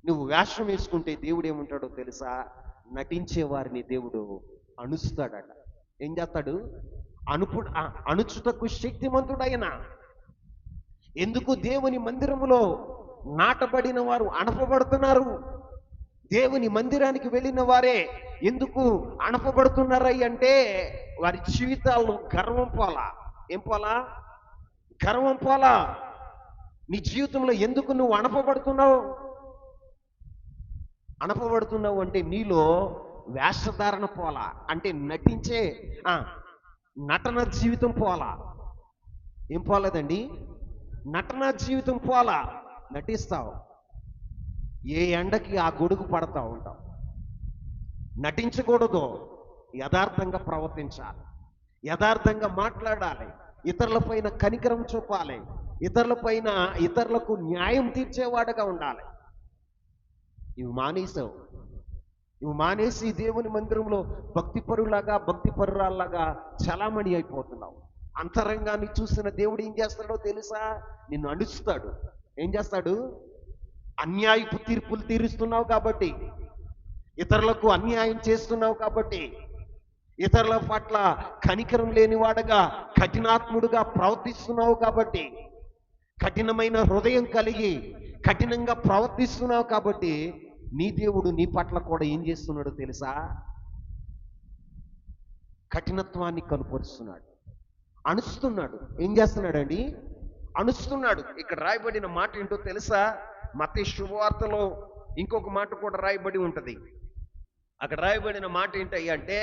నువ్వు వేషం వేసుకుంటే దేవుడు ఏమంటాడో తెలుసా? నటించే వారిని దేవుడు అణుస్తాడట. ఏం చేస్తాడు? అణుచుటకు శక్తిమంతుడైన. ఎందుకు దేవుని మందిరములో నాటబడిన వారు అణపబడుతున్నారు? దేవుని మందిరానికి వెళ్ళిన వారే ఎందుకు అణపబడుతున్నారై అంటే వారి జీవితాల్లో గర్వం పోలా. ఏం పోలా? గర్వం పోలా. నీ జీవితంలో ఎందుకు నువ్వు అణపబడుతున్నావు? అణపబడుతున్నావు అంటే నీలో వేషధారణ పోలా, అంటే నటించే నటన జీవితం పోలా. ఏం పోలేదండి? నటన జీవితం పోలా. నటిస్తావు, ఏ ఎండకి ఆ గొడుగు పడతా ఉంటావు. నటించకూడదు, యథార్థంగా ప్రవర్తించాలి, యథార్థంగా మాట్లాడాలి, ఇతరులపైన కనికరం చూపాలి, ఇతరులకు న్యాయం తీర్చేవాడుగా ఉండాలి. ఇవి మానేసావు. ఇవి మానేసి దేవుని మందిరంలో భక్తిపరురాల్లాగా చలామణి అయిపోతున్నావు. అంతరంగాన్ని చూసిన దేవుడు ఏం చేస్తాడో తెలుసా? నిన్ను అణుస్తాడు. ఏం చేస్తాడు? అన్యాయపు తీర్పులు తీరుస్తున్నావు కాబట్టి, ఇతరులకు అన్యాయం చేస్తున్నావు కాబట్టి, ఇతరుల పట్ల కనికరం లేనివాడుగా కఠినాత్ముడుగా ప్రవర్తిస్తున్నావు కాబట్టి, కఠినమైన హృదయం కలిగి కఠినంగా ప్రవర్తిస్తున్నావు కాబట్టి, నీ దేవుడు నీ పట్ల కూడా ఏం చేస్తున్నాడో తెలుసా? కఠినత్వాన్ని కనుపరుస్తున్నాడు, అణుస్తున్నాడు. ఏం చేస్తున్నాడండి? అణుస్తున్నాడు. ఇక్కడ రాయబడిన మాట ఏంటో తెలుసా? మత్తయి శుభవార్తలో ఇంకొక మాట కూడా రాయబడి ఉంటది. అక్కడ రాయబడిన మాట ఏంటయ్యా అంటే,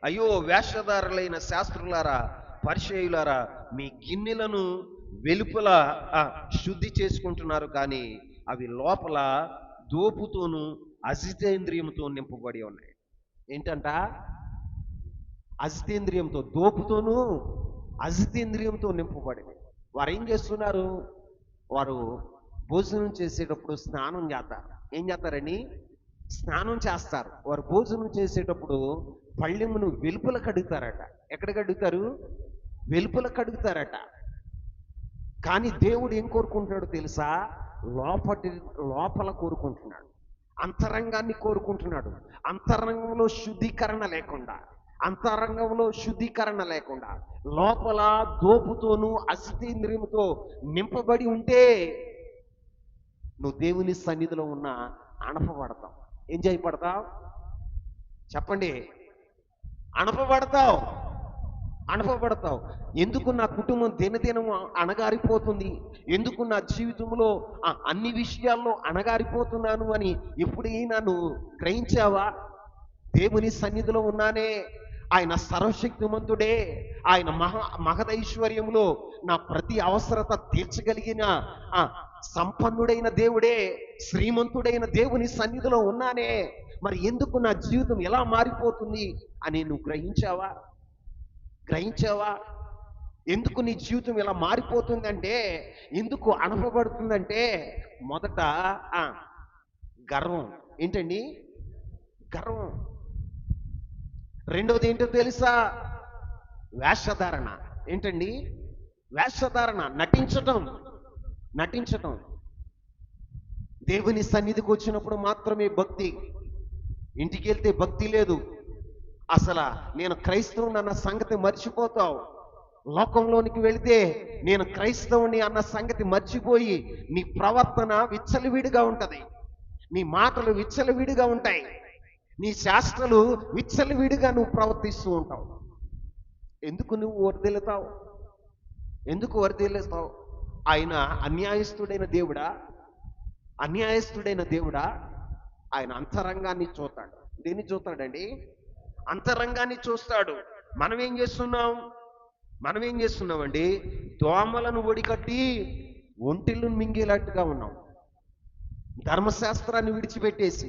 అయ్యో వేషధారులైన శాస్త్రులారా, పరిచయులారా, మీ గిన్నెలను వెలుపల శుద్ధి చేసుకుంటున్నారు, కానీ అవి లోపల దోపుతోనూ అజితేంద్రియంతో నింపబడి ఉన్నాయి. ఏంటంట? అజితేంద్రియంతో, దోపుతోనూ అజితేంద్రియంతో నింపబడింది. వారు ఏం చేస్తున్నారు? వారు భోజనం చేసేటప్పుడు స్నానం చేస్తారు. ఏం చేస్తారని? స్నానం చేస్తారు. వారు భోజనం చేసేటప్పుడు పళ్ళెమును వెలుపల కడుగుతారట. ఎక్కడ కడుగుతారు? వెలుపల కడుగుతారట. కానీ దేవుడు ఏం కోరుకుంటున్నాడు తెలుసా? లోపల కోరుకుంటున్నాడు, అంతరంగాన్ని కోరుకుంటున్నాడు. అంతరంగంలో శుద్ధీకరణ లేకుండా లోపల దోపుతోనూ అసితేంద్రియముతో నింపబడి ఉంటే నువ్వు దేవుని సన్నిధిలో ఉన్న అణపబడతావు. ఏం చేయబడతావు? చెప్పండి. అణపబడతావు. ఎందుకు నా కుటుంబం దినదినం అణగారిపోతుంది? ఎందుకు నా జీవితంలో అన్ని విషయాల్లో అణగారిపోతున్నాను అని ఎప్పుడైనా నువ్వు గ్రహించావా? దేవుని సన్నిధిలో ఉన్నానే, ఆయన సర్వశక్తిమంతుడే, ఆయన మహదైశ్వర్యంలో నా ప్రతి అవసరత తీర్చగలిగిన సంపన్నుడైన దేవుడే, శ్రీమంతుడైన దేవుని సన్నిధిలో ఉన్నానే, మరి ఎందుకు నా జీవితం ఎలా మారిపోతుంది అని నువ్వు గ్రహించావా? ఎందుకు నీ జీవితం ఇలా మారిపోతుందంటే, ఎందుకు అణపబడుతుందంటే, మొదట గర్వం. ఏంటండి? గర్వం. రెండవది ఏంటో తెలుసా? వేషధారణ. ఏంటండి? వేషధారణ. నటించటం. దేవుని సన్నిధికి వచ్చినప్పుడు మాత్రమే భక్తి, ఇంటికి వెళ్తే భక్తి లేదు. అసలు నేను క్రైస్తవుని అన్న సంగతి మర్చిపోతావు. లోకంలోనికి వెళితే నేను క్రైస్తవుని అన్న సంగతి మర్చిపోయి నీ ప్రవర్తన విచ్చలవిడిగా ఉంటది, నీ మాటలు విచ్చలవిడిగా ఉంటాయి, నీ శాస్త్రాలు విచ్చలవిడిగా నువ్వు ప్రవర్తిస్తూ ఉంటావు. ఎందుకు నువ్వు వర్ధిల్లుతావు? ఆయన అన్యాయస్తుడైన దేవుడా? ఆయన అంతరంగాన్ని చూస్తాడు. దేన్ని చూస్తాడండి? అంతరంగాన్ని చూస్తాడు. మనం ఏం చేస్తున్నామండి? దోమలను ఒడికట్టి ఒంటిల్లు మింగేలాట్టుగా ఉన్నాం. ధర్మశాస్త్రాన్ని విడిచిపెట్టేసి,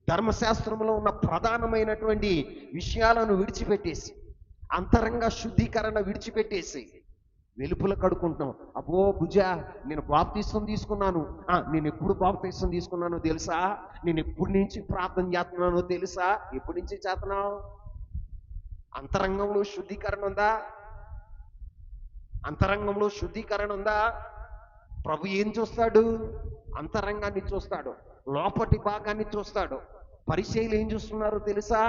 ధర్మశాస్త్రంలో ఉన్న ప్రధానమైనటువంటి విషయాలను విడిచిపెట్టేసి, అంతరంగ శుద్ధీకరణ విడిచిపెట్టేసి వెలుపుల కడుకుంటున్నాం. అబ్బో భుజా, నేను బాప్తీసం తీసుకున్నాను. నేను ఎప్పుడు బాప్తీసం తీసుకున్నానో తెలుసా? నేను ఎప్పటి నుంచి ప్రార్థన చేస్తున్నానో తెలుసా? ఎప్పటి నుంచి చేస్తున్నావు? అంతరంగంలో శుద్ధీకరణ ఉందా? అంతరంగంలో శుద్ధీకరణ ఉందా? ప్రభు ఏం చూస్తాడు? అంతరంగాన్ని చూస్తాడు, లోపటి భాగాన్ని చూస్తాడు. పరిచయులు ఏం చూస్తున్నారో తెలుసా?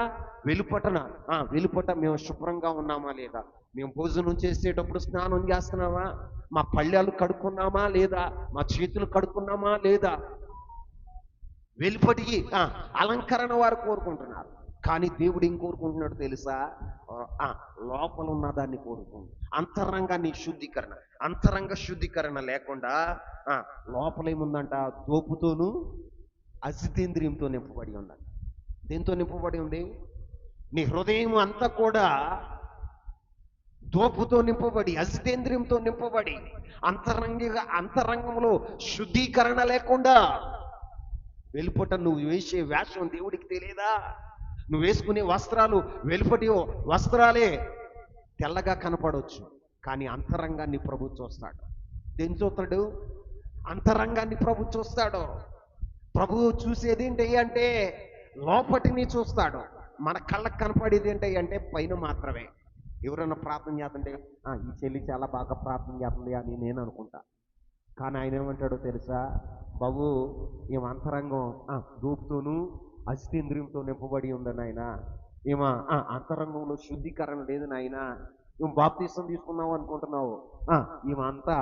వెలుపట మేము శుభ్రంగా ఉన్నామా లేదా, మేము భోజనం చేసేటప్పుడు స్నానం చేస్తున్నామా, మా పళ్ళాలు కడుక్కున్నామా లేదా, మా చేతులు కడుక్కున్నామా లేదా. వెలుపటికి అలంకరణ వారు కోరుకుంటున్నారు, కానీ దేవుడు ఏం కోరుకుంటున్నాడు తెలుసా? లోపల ఉన్న దాన్ని కోరుకుంటున్నాడు. అంతరంగాన్ని శుద్ధీకరణ. అంతరంగ శుద్ధీకరణ లేకుండా లోపలేముందంట? దోపుతోనూ అజితేంద్రియంతో నింపబడి ఉండాలి. దేంతో నింపబడి ఉంది? నీ హృదయం అంతా కూడా దోపుతో నింపబడి, అజితేంద్రియంతో నింపబడి, అంతరంగంలో శుద్ధీకరణ లేకుండా వెలుపట నువ్వు వేసే వేషం దేవుడికి తెలియదా? నువ్వు వేసుకునే వస్త్రాలు వెలుపటి వస్త్రాలే తెల్లగా కనపడవచ్చు, కానీ అంతరంగాన్ని ప్రభు చూస్తాడు. దేని చూస్తాడు? అంతరంగాన్ని ప్రభు చూస్తాడు. ప్రభువు చూసేది ఏంటి అంటే లోపటిని చూస్తాడు. మన కళ్ళకు కనపడేది ఏంటి అంటే పైన మాత్రమే. ఎవరైనా ప్రార్థన చేస్తుంటే ఈ చెల్లి చాలా బాగా ప్రార్థన చేస్తుంది అని నేను అనుకుంటా, కానీ ఆయన ఏమంటాడో తెలుసా? బాబు, ఏం అంతరంగం దూపుతోనూ అజితేంద్రియంతో నింపబడి ఉందని ఆయన. ఏమా అంతరంగంలో శుద్ధీకరణ లేదు నాయన. ఏం బాప్తీసం తీసుకున్నావు అనుకుంటున్నావు? ఏమంతా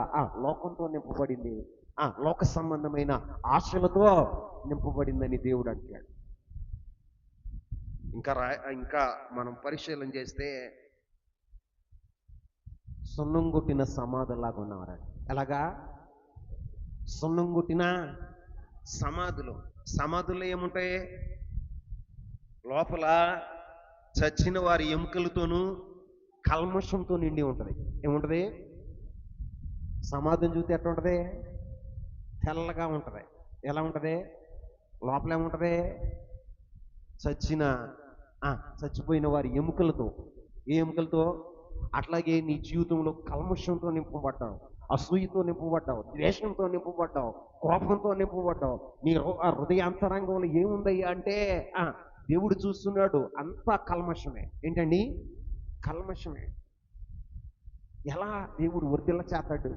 లోకంతో నింపబడింది, లోక సంబంధమైన ఆశలతో నింపబడిందని దేవుడు అంటాడు. ఇంకా మనం పరిశీలన చేస్తే సున్నం కొట్టిన సమాధులాగా ఉన్నవారు. ఎలాగా? సున్నం కొట్టిన సమాధుల్లో ఏముంటాయి? లోపల చచ్చిన వారి ఎముకలతోనూ కల్మషంతో నిండి ఉంటుంది. ఏముంటది? సమాధిని చూస్తే ఎట్లా ఉంటుంది? తెల్లగా ఉంటుంది. ఎలా ఉంటుంది? లోపల ఏముంటుంది? చచ్చిపోయిన వారి ఎముకలతో. ఏ ఎముకలతో? అట్లాగే నీ జీవితంలో కల్మషంతో నింపబడ్డావు, అసూయతో నింపబడ్డావు, ద్వేషంతో నింపబడ్డావు, కోపంతో నింపబడ్డావు. నీ హృదయాంతరంగంలో ఏముందయ్యా అంటే దేవుడు చూస్తున్నాడు, అంతా కల్మషమే. ఏంటండి? కల్మషమే. ఎలా దేవుడు వర్ధిల్ల చేస్తాడు?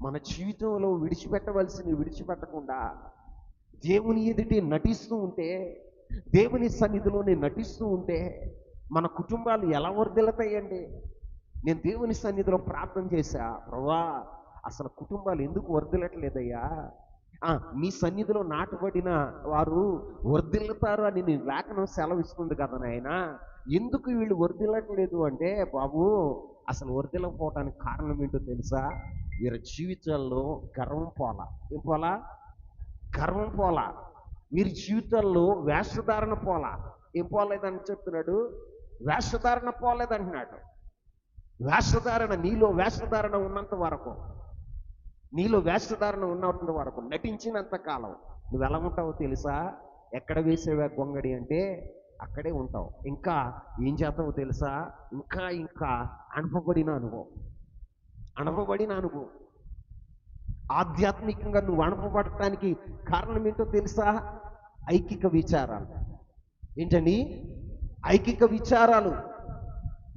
మన జీవితంలో విడిచిపెట్టవలసినవి విడిచిపెట్టకుండా దేవుని ఎదుటి నటిస్తూ ఉంటే, దేవుని సన్నిధిలోనే నటిస్తూ ఉంటే మన కుటుంబాలు ఎలా వర్ధిల్లుతాయండి? నేను దేవుని సన్నిధిలో ప్రార్థన చేశా, ప్రభువా అసలు కుటుంబాలు ఎందుకు వర్ధిల్లట్లేదయ్యా? నీ సన్నిధిలో నాటబడిన వారు వర్ధిల్లుతారు అని నీ లేఖనం సెలవిస్తుంది కదా నాయన. ఎందుకు వీళ్ళు వర్ధిల్లట్లేదు అంటే, బాబు అసలు వర్ధిల్లకపోవటానికి కారణం ఏంటో తెలుసా? వీరి జీవితాల్లో గర్వం పోలా. ఏం పోలా? గర్వం పోలా. వీరి జీవితాల్లో వేషధారణ పోలా. ఏం పోలేదని చెప్తున్నాడు? వేషధారణ పోలేదంటున్నాడు. వేషధారణ, నీలో వేషధారణ ఉన్నంత వరకు, నటించినంత కాలం నువ్వు ఎలా ఉంటావో తెలుసా? ఎక్కడ వేసేవా గొంగడి అంటే అక్కడే ఉంటావు. ఇంకా ఏం చేస్తావో తెలుసా? ఇంకా అనుభవబడిన అనుభవం ఆధ్యాత్మికంగా నువ్వు అనుభవపడటానికి కారణం ఏంటో తెలుసా? ఐకిక విచారాలు. ఏంటండి? ఐకిక విచారాలు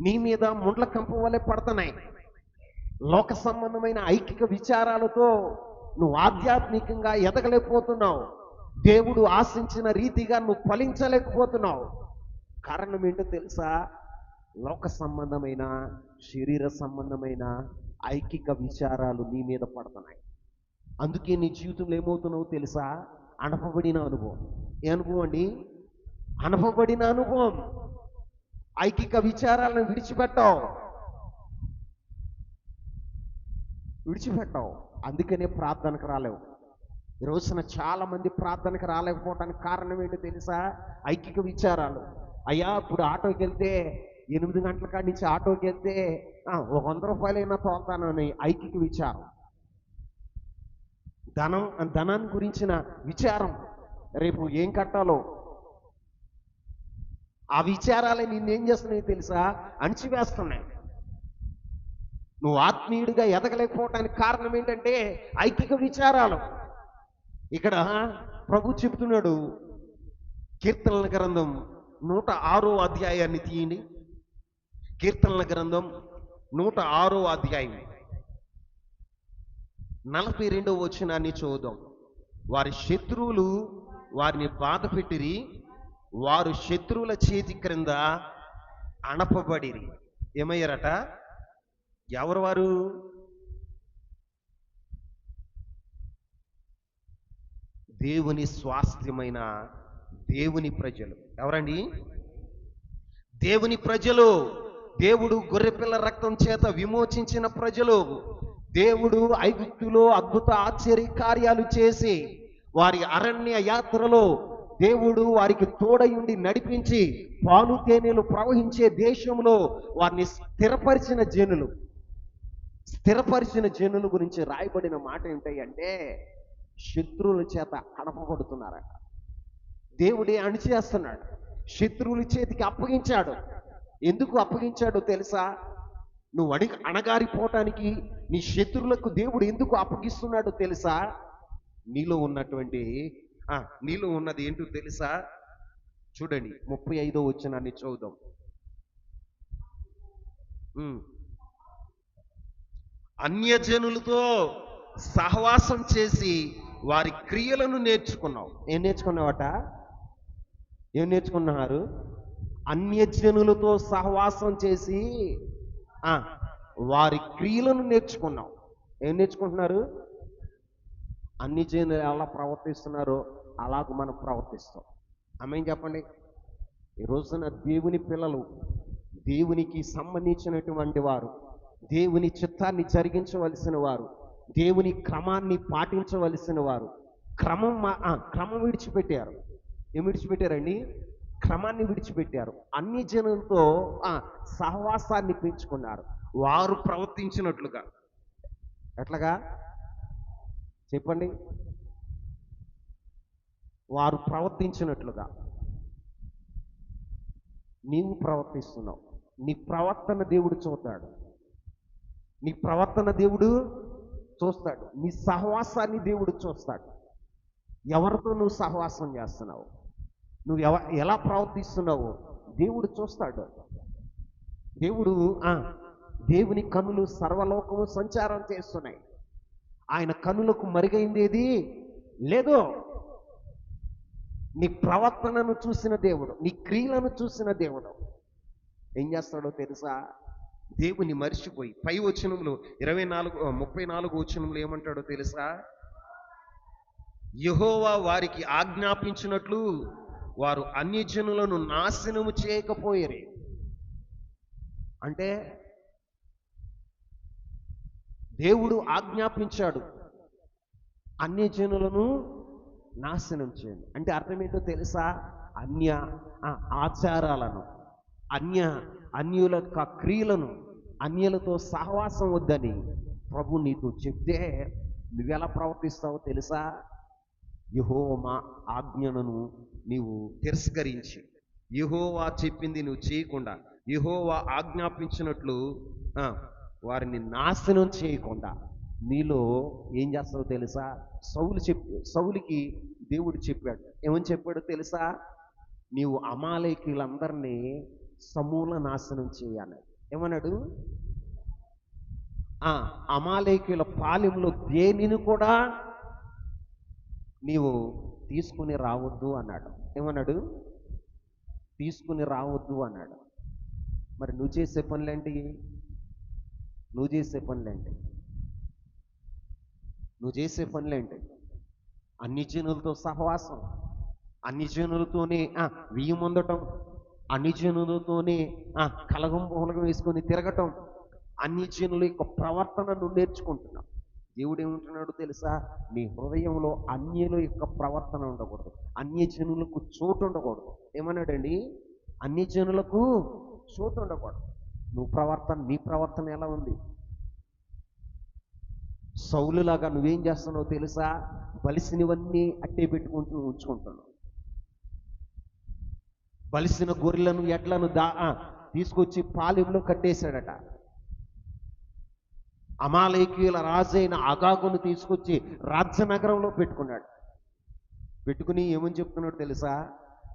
నీ మీద ముండ్ల కంప వలె పడుతున్నాయి. లోక సంబంధమైన ఐకిక విచారాలతో నువ్వు ఆధ్యాత్మికంగా ఎదగలేకపోతున్నావు. దేవుడు ఆశించిన రీతిగా నువ్వు ఫలించలేకపోతున్నావు. కారణం ఏంటో తెలుసా? లోక సంబంధమైన, శరీర సంబంధమైన ఐకిక విచారాలు నీ మీద పడుతున్నాయి. అందుకే నీ జీవితంలో ఏమవుతున్నావు తెలుసా? అనుభవబడిన అనుభవం. ఏ అనుభవం అండి? అనుభవబడిన అనుభవం. ఐకిక విచారాలను విడిచిపెట్టావు. అందుకనే ప్రార్థనకు రాలేవు. ఈ రోజున చాలా మంది ప్రార్థనకు రాలేకపోవటానికి కారణం ఏంటో తెలుసా? ఐకిక విచారాలు. అయ్యా ఇప్పుడు ఆటోకి వెళ్తే 8 గంటల కాడి నుంచి ఆటోకి వెళ్తే 100 రూపాయలైనా తోలుతానని ఐకిక విచారం. ధనాన్ని గురించిన విచారం, రేపు ఏం కట్టాలో, ఆ విచారాలే నిన్నేం చేస్తున్నాయో తెలుసా? అణిచివేస్తున్నాయి. నువ్వు ఆత్మీయుడిగా ఎదగలేకపోవటానికి కారణం ఏంటంటే ఐకిక విచారాలు. ఇక్కడ ప్రభు చెప్తున్నాడు, కీర్తనల గ్రంథం 106వ అధ్యాయాన్ని తీయండి. కీర్తనల గ్రంథం 106వ అధ్యాయం 42వ వచనాన్ని చూద్దాం. వారి శత్రువులు వారిని బాధ పెట్టిరి, వారు శత్రువుల చేతి క్రింద అణపబడిరి. ఏమయ్యారట? ఎవరు వారు? దేవుని స్వాస్థ్యమైన దేవుని ప్రజలు. ఎవరండి? దేవుని ప్రజలు. దేవుడు గొర్రెపిల్ల రక్తం చేత విమోచించిన ప్రజలు. దేవుడు ఐగుప్తులో అద్భుత ఆశ్చర్య కార్యాలు చేసి వారి అరణ్య యాత్రలో దేవుడు వారికి తోడయుండి నడిపించి పాలు తేనెలు ప్రవహించే దేశంలో వారిని స్థిరపరిచిన జనుల గురించి రాయబడిన మాట ఏంటంటే శత్రువుల చేత అణపబడుతున్నారట. దేవుడే అణిచేస్తున్నాడు, శత్రువుల చేతికి అప్పగించాడు. ఎందుకు అప్పగించాడో తెలుసా? నువ్వు అణగారిపోవటానికి నీ శత్రువులకు దేవుడు ఎందుకు అప్పగిస్తున్నాడో తెలుసా? నీలో ఉన్నది ఏంటో తెలుసా? చూడండి, 35వ వచనాన్ని చూద్దాం. అన్యజనులతో సహవాసం చేసి వారి క్రియలను నేర్చుకున్నావు. ఏం నేర్చుకున్నావట? ఏం నేర్చుకున్నారు? అన్యజనులతో సహవాసం చేసి వారి క్రియలను నేర్చుకున్నావు. ఏం నేర్చుకుంటున్నారు? అన్ని జనులు ఎలా ప్రవర్తిస్తున్నారో అలాగ మనం ప్రవర్తిస్తాం. ఆమేన్ చెప్పండి. ఈ రోజున దేవుని పిల్లలు, దేవునికి సంబంధించినటువంటి వారు, దేవుని చిత్తాన్ని జరిగించవలసిన వారు, దేవుని క్రమాన్ని పాటించవలసిన వారు క్రమం విడిచిపెట్టారు. ఏం విడిచిపెట్టారండి? క్రమాన్ని విడిచిపెట్టారు. అన్ని జనులతో సహవాసాన్ని పెంచుకున్నారు. వారు ప్రవర్తించినట్లుగా. ఎట్లాగా చెప్పండి? వారు ప్రవర్తించినట్లుగా నీవు ప్రవర్తిస్తున్నావు. నీ ప్రవర్తన దేవుడు చూస్తాడు. నీ ప్రవర్తన దేవుడు చూస్తాడు. నీ సహవాసాన్ని దేవుడు చూస్తాడు. ఎవరితో నువ్వు సహవాసం చేస్తున్నావు, నువ్వు ఎలా ప్రవర్తిస్తున్నావు దేవుడు చూస్తాడు. దేవుని కన్నులు సర్వలోకము సంచారం చేస్తున్నాయి. ఆయన కన్నులకు మరుగైందేది లేదు. నీ ప్రవర్తనను చూసిన దేవుడు, నీ క్రియలను చూసిన దేవుడు ఏం చేస్తాడో తెలుసా? దేవుని మరిచిపోయి పై వచనంలో 34 వచనంలో ఏమంటాడో తెలుసా? యెహోవా వారికి ఆజ్ఞాపించినట్లు వారు అన్యజనులను నాశనము చేయకపోయేరి. అంటే దేవుడు ఆజ్ఞాపించాడు అన్యజనులను నాశనం చేయండి. అంటే అర్థం ఏంటో తెలుసా? ఆచారాలను, అన్యుల యొక్క క్రియలను, అన్యులతో సహవాసం వద్దని ప్రభు నీతో చెప్తే నువ్వెలా ప్రవర్తిస్తావో తెలుసా? యెహోవా ఆజ్ఞలను నీవు తిరస్కరించి, యెహోవా చెప్పింది నువ్వు చేయకుండా, యెహోవా ఆజ్ఞాపించినట్లు వారిని నాశనం చేయకుండా నీలో ఏం చేస్తావో తెలుసా? సౌలుకి దేవుడు చెప్పాడు. ఏమని చెప్పాడో తెలుసా? నీవు అమాలేకీయులందరినీ సమూల నాశనం చేయాలి. ఏమన్నాడు? అమాలేకీయుల పాలెంలో దేనిని కూడా నీవు తీసుకుని రావద్దు అన్నాడు. ఏమన్నాడు? తీసుకుని రావద్దు అన్నాడు. మరి నువ్వు చేసే పనులేంటి? నువ్వు చేసే పనులేంటి? అన్ని జనులతో సహవాసం, అన్ని జనులతోనే వియ్యం పొందటం, అన్ని జనులతోనే కలగం పొలగం వేసుకొని తిరగటం, అన్ని జనుల యొక్క ప్రవర్తనను నేర్చుకుంటున్నాం. దేవుడు ఏమంటున్నాడు తెలుసా? నీ హృదయంలో అన్యుల యొక్క ప్రవర్తన ఉండకూడదు, అన్య జనులకు చోటు ఉండకూడదు. ఏమన్నాడండి? అన్ని జనులకు చోటు ఉండకూడదు. నీ ప్రవర్తన ఎలా ఉంది? సౌలులాగా నువ్వేం చేస్తున్నావు తెలుసా? బలిసినవన్నీ అట్టే పెట్టుకుంటూ ఉంచుకుంటున్నావు. బలిసిన గొర్రెలను ఎడ్లను తీసుకొచ్చి పాలెంలో కట్టేశాడట. అమాలేకీయుల రాజైన అగాగును తీసుకొచ్చి రాజ్యనగరంలో పెట్టుకున్నాడు. పెట్టుకుని ఏమని చెప్తున్నాడు తెలుసా?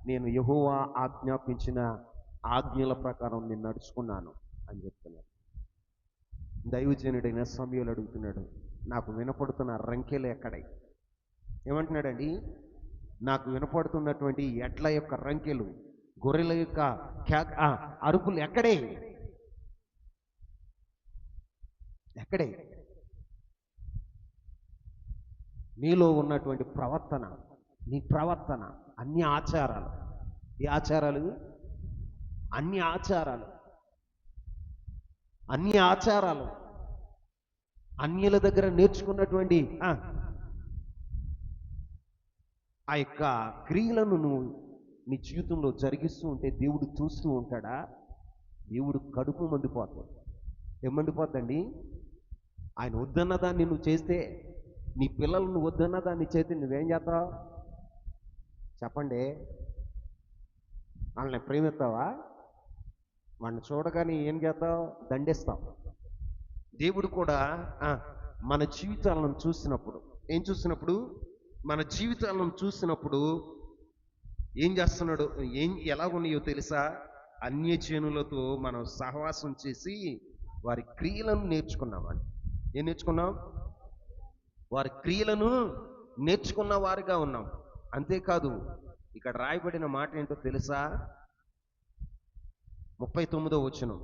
నేను యెహోవా ఆజ్ఞాపించిన ఆజ్ఞల ప్రకారం నేను నడుచుకున్నాను అని చెప్తున్నాడు. దైవజనుడైన సమయంలో అడుగుతున్నాడు, నాకు వినపడుతున్న రంకెలు ఎక్కడై? ఏమంటున్నాడండి? నాకు వినపడుతున్నటువంటి ఎడ్ల యొక్క రంకెలు, గొర్రెల యొక్క అరుపులు ఎక్కడే? ఎక్కడే? నీలో ఉన్నటువంటి ప్రవర్తన, నీ ప్రవర్తన, అన్ని ఆచారాలు. ఏ ఆచారాలు? అన్ని ఆచారాలు, అన్ని ఆచారాలు అన్యుల దగ్గర నేర్చుకున్నటువంటి ఆ యొక్క క్రియలను నువ్వు నీ జీవితంలో జరిగిస్తూ ఉంటే దేవుడు చూస్తూ ఉంటాడా? దేవుడు కడుపు మండిపోతుంది. ఏం మండిపోద్దండి? ఆయన వద్దన్న దాన్ని నువ్వు చేస్తే, నీ పిల్లలు నువ్వు వద్దన్న దాన్ని చేస్తే నువ్వేం చేస్తావు చెప్పండి? వాళ్ళని ప్రేమిస్తావా? వాడిని చూడగానే ఏం చేస్తావు? దండేస్తావు. దేవుడు కూడా మన జీవితాలను చూసినప్పుడు, ఏం చూసినప్పుడు? మన జీవితాలను చూసినప్పుడు ఏం చేస్తున్నాడు? ఎలా ఉన్నాయో తెలుసా? అన్యజనులతో మనం సహవాసం చేసి వారి క్రియలను నేర్చుకున్నామండి. ఏం నేర్చుకున్నాం? వారి క్రియలను నేర్చుకున్న వారిగా ఉన్నాం. అంతేకాదు, ఇక్కడ రాయబడిన మాట ఏంటో తెలుసా? 39వ వచనం,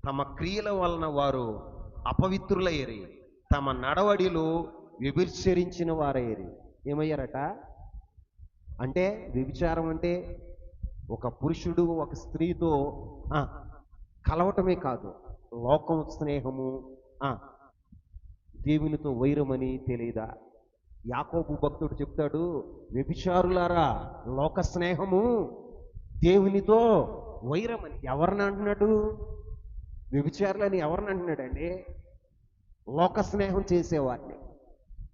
తమ క్రియల వలన వారు అపవిత్రులయ్యేరి, తమ నడవడిలో వ్యభిచరించిన వారయ్యేరి. ఏమయ్యారట? అంటే వ్యభిచారం అంటే ఒక పురుషుడు ఒక స్త్రీతో కలవటమే కాదు, లోకం స్నేహము, దేవునితో వైరమని తెలియదా? యాకోబు భక్తుడు చెప్తాడు, వ్యభిచారులారా, లోక స్నేహము దేవునితో వైరమని. ఎవరిని అంటున్నాడు? వ్యభిచారులని ఎవరిని అంటున్నాడండి? లోక స్నేహం చేసేవారిని.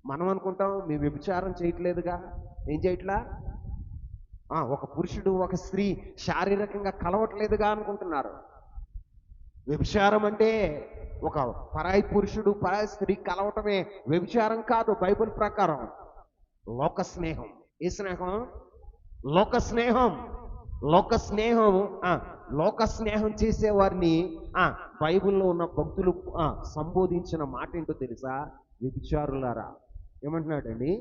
మనం అనుకుంటాం మేము వ్యభిచారం చేయట్లేదుగా. ఏం చేయట్లా? ఒక పురుషుడు ఒక స్త్రీ శారీరకంగా కలవట్లేదుగా అనుకుంటున్నారు. వ్యభిచారం అంటే ఒక పరాయి పురుషుడు పరాయి స్త్రీ కలవటమే వ్యభిచారం కాదు బైబిల్ ప్రకారం. లోక స్నేహం. ఏ స్నేహం? లోక స్నేహం. లోక స్నేహం. లోక స్నేహం చేసేవారిని బైబిల్లో ఉన్న భక్తులు సంబోధించిన మాట ఏంటో తెలుసా? వ్యభిచారులారా. ఏమంటున్నాడండి?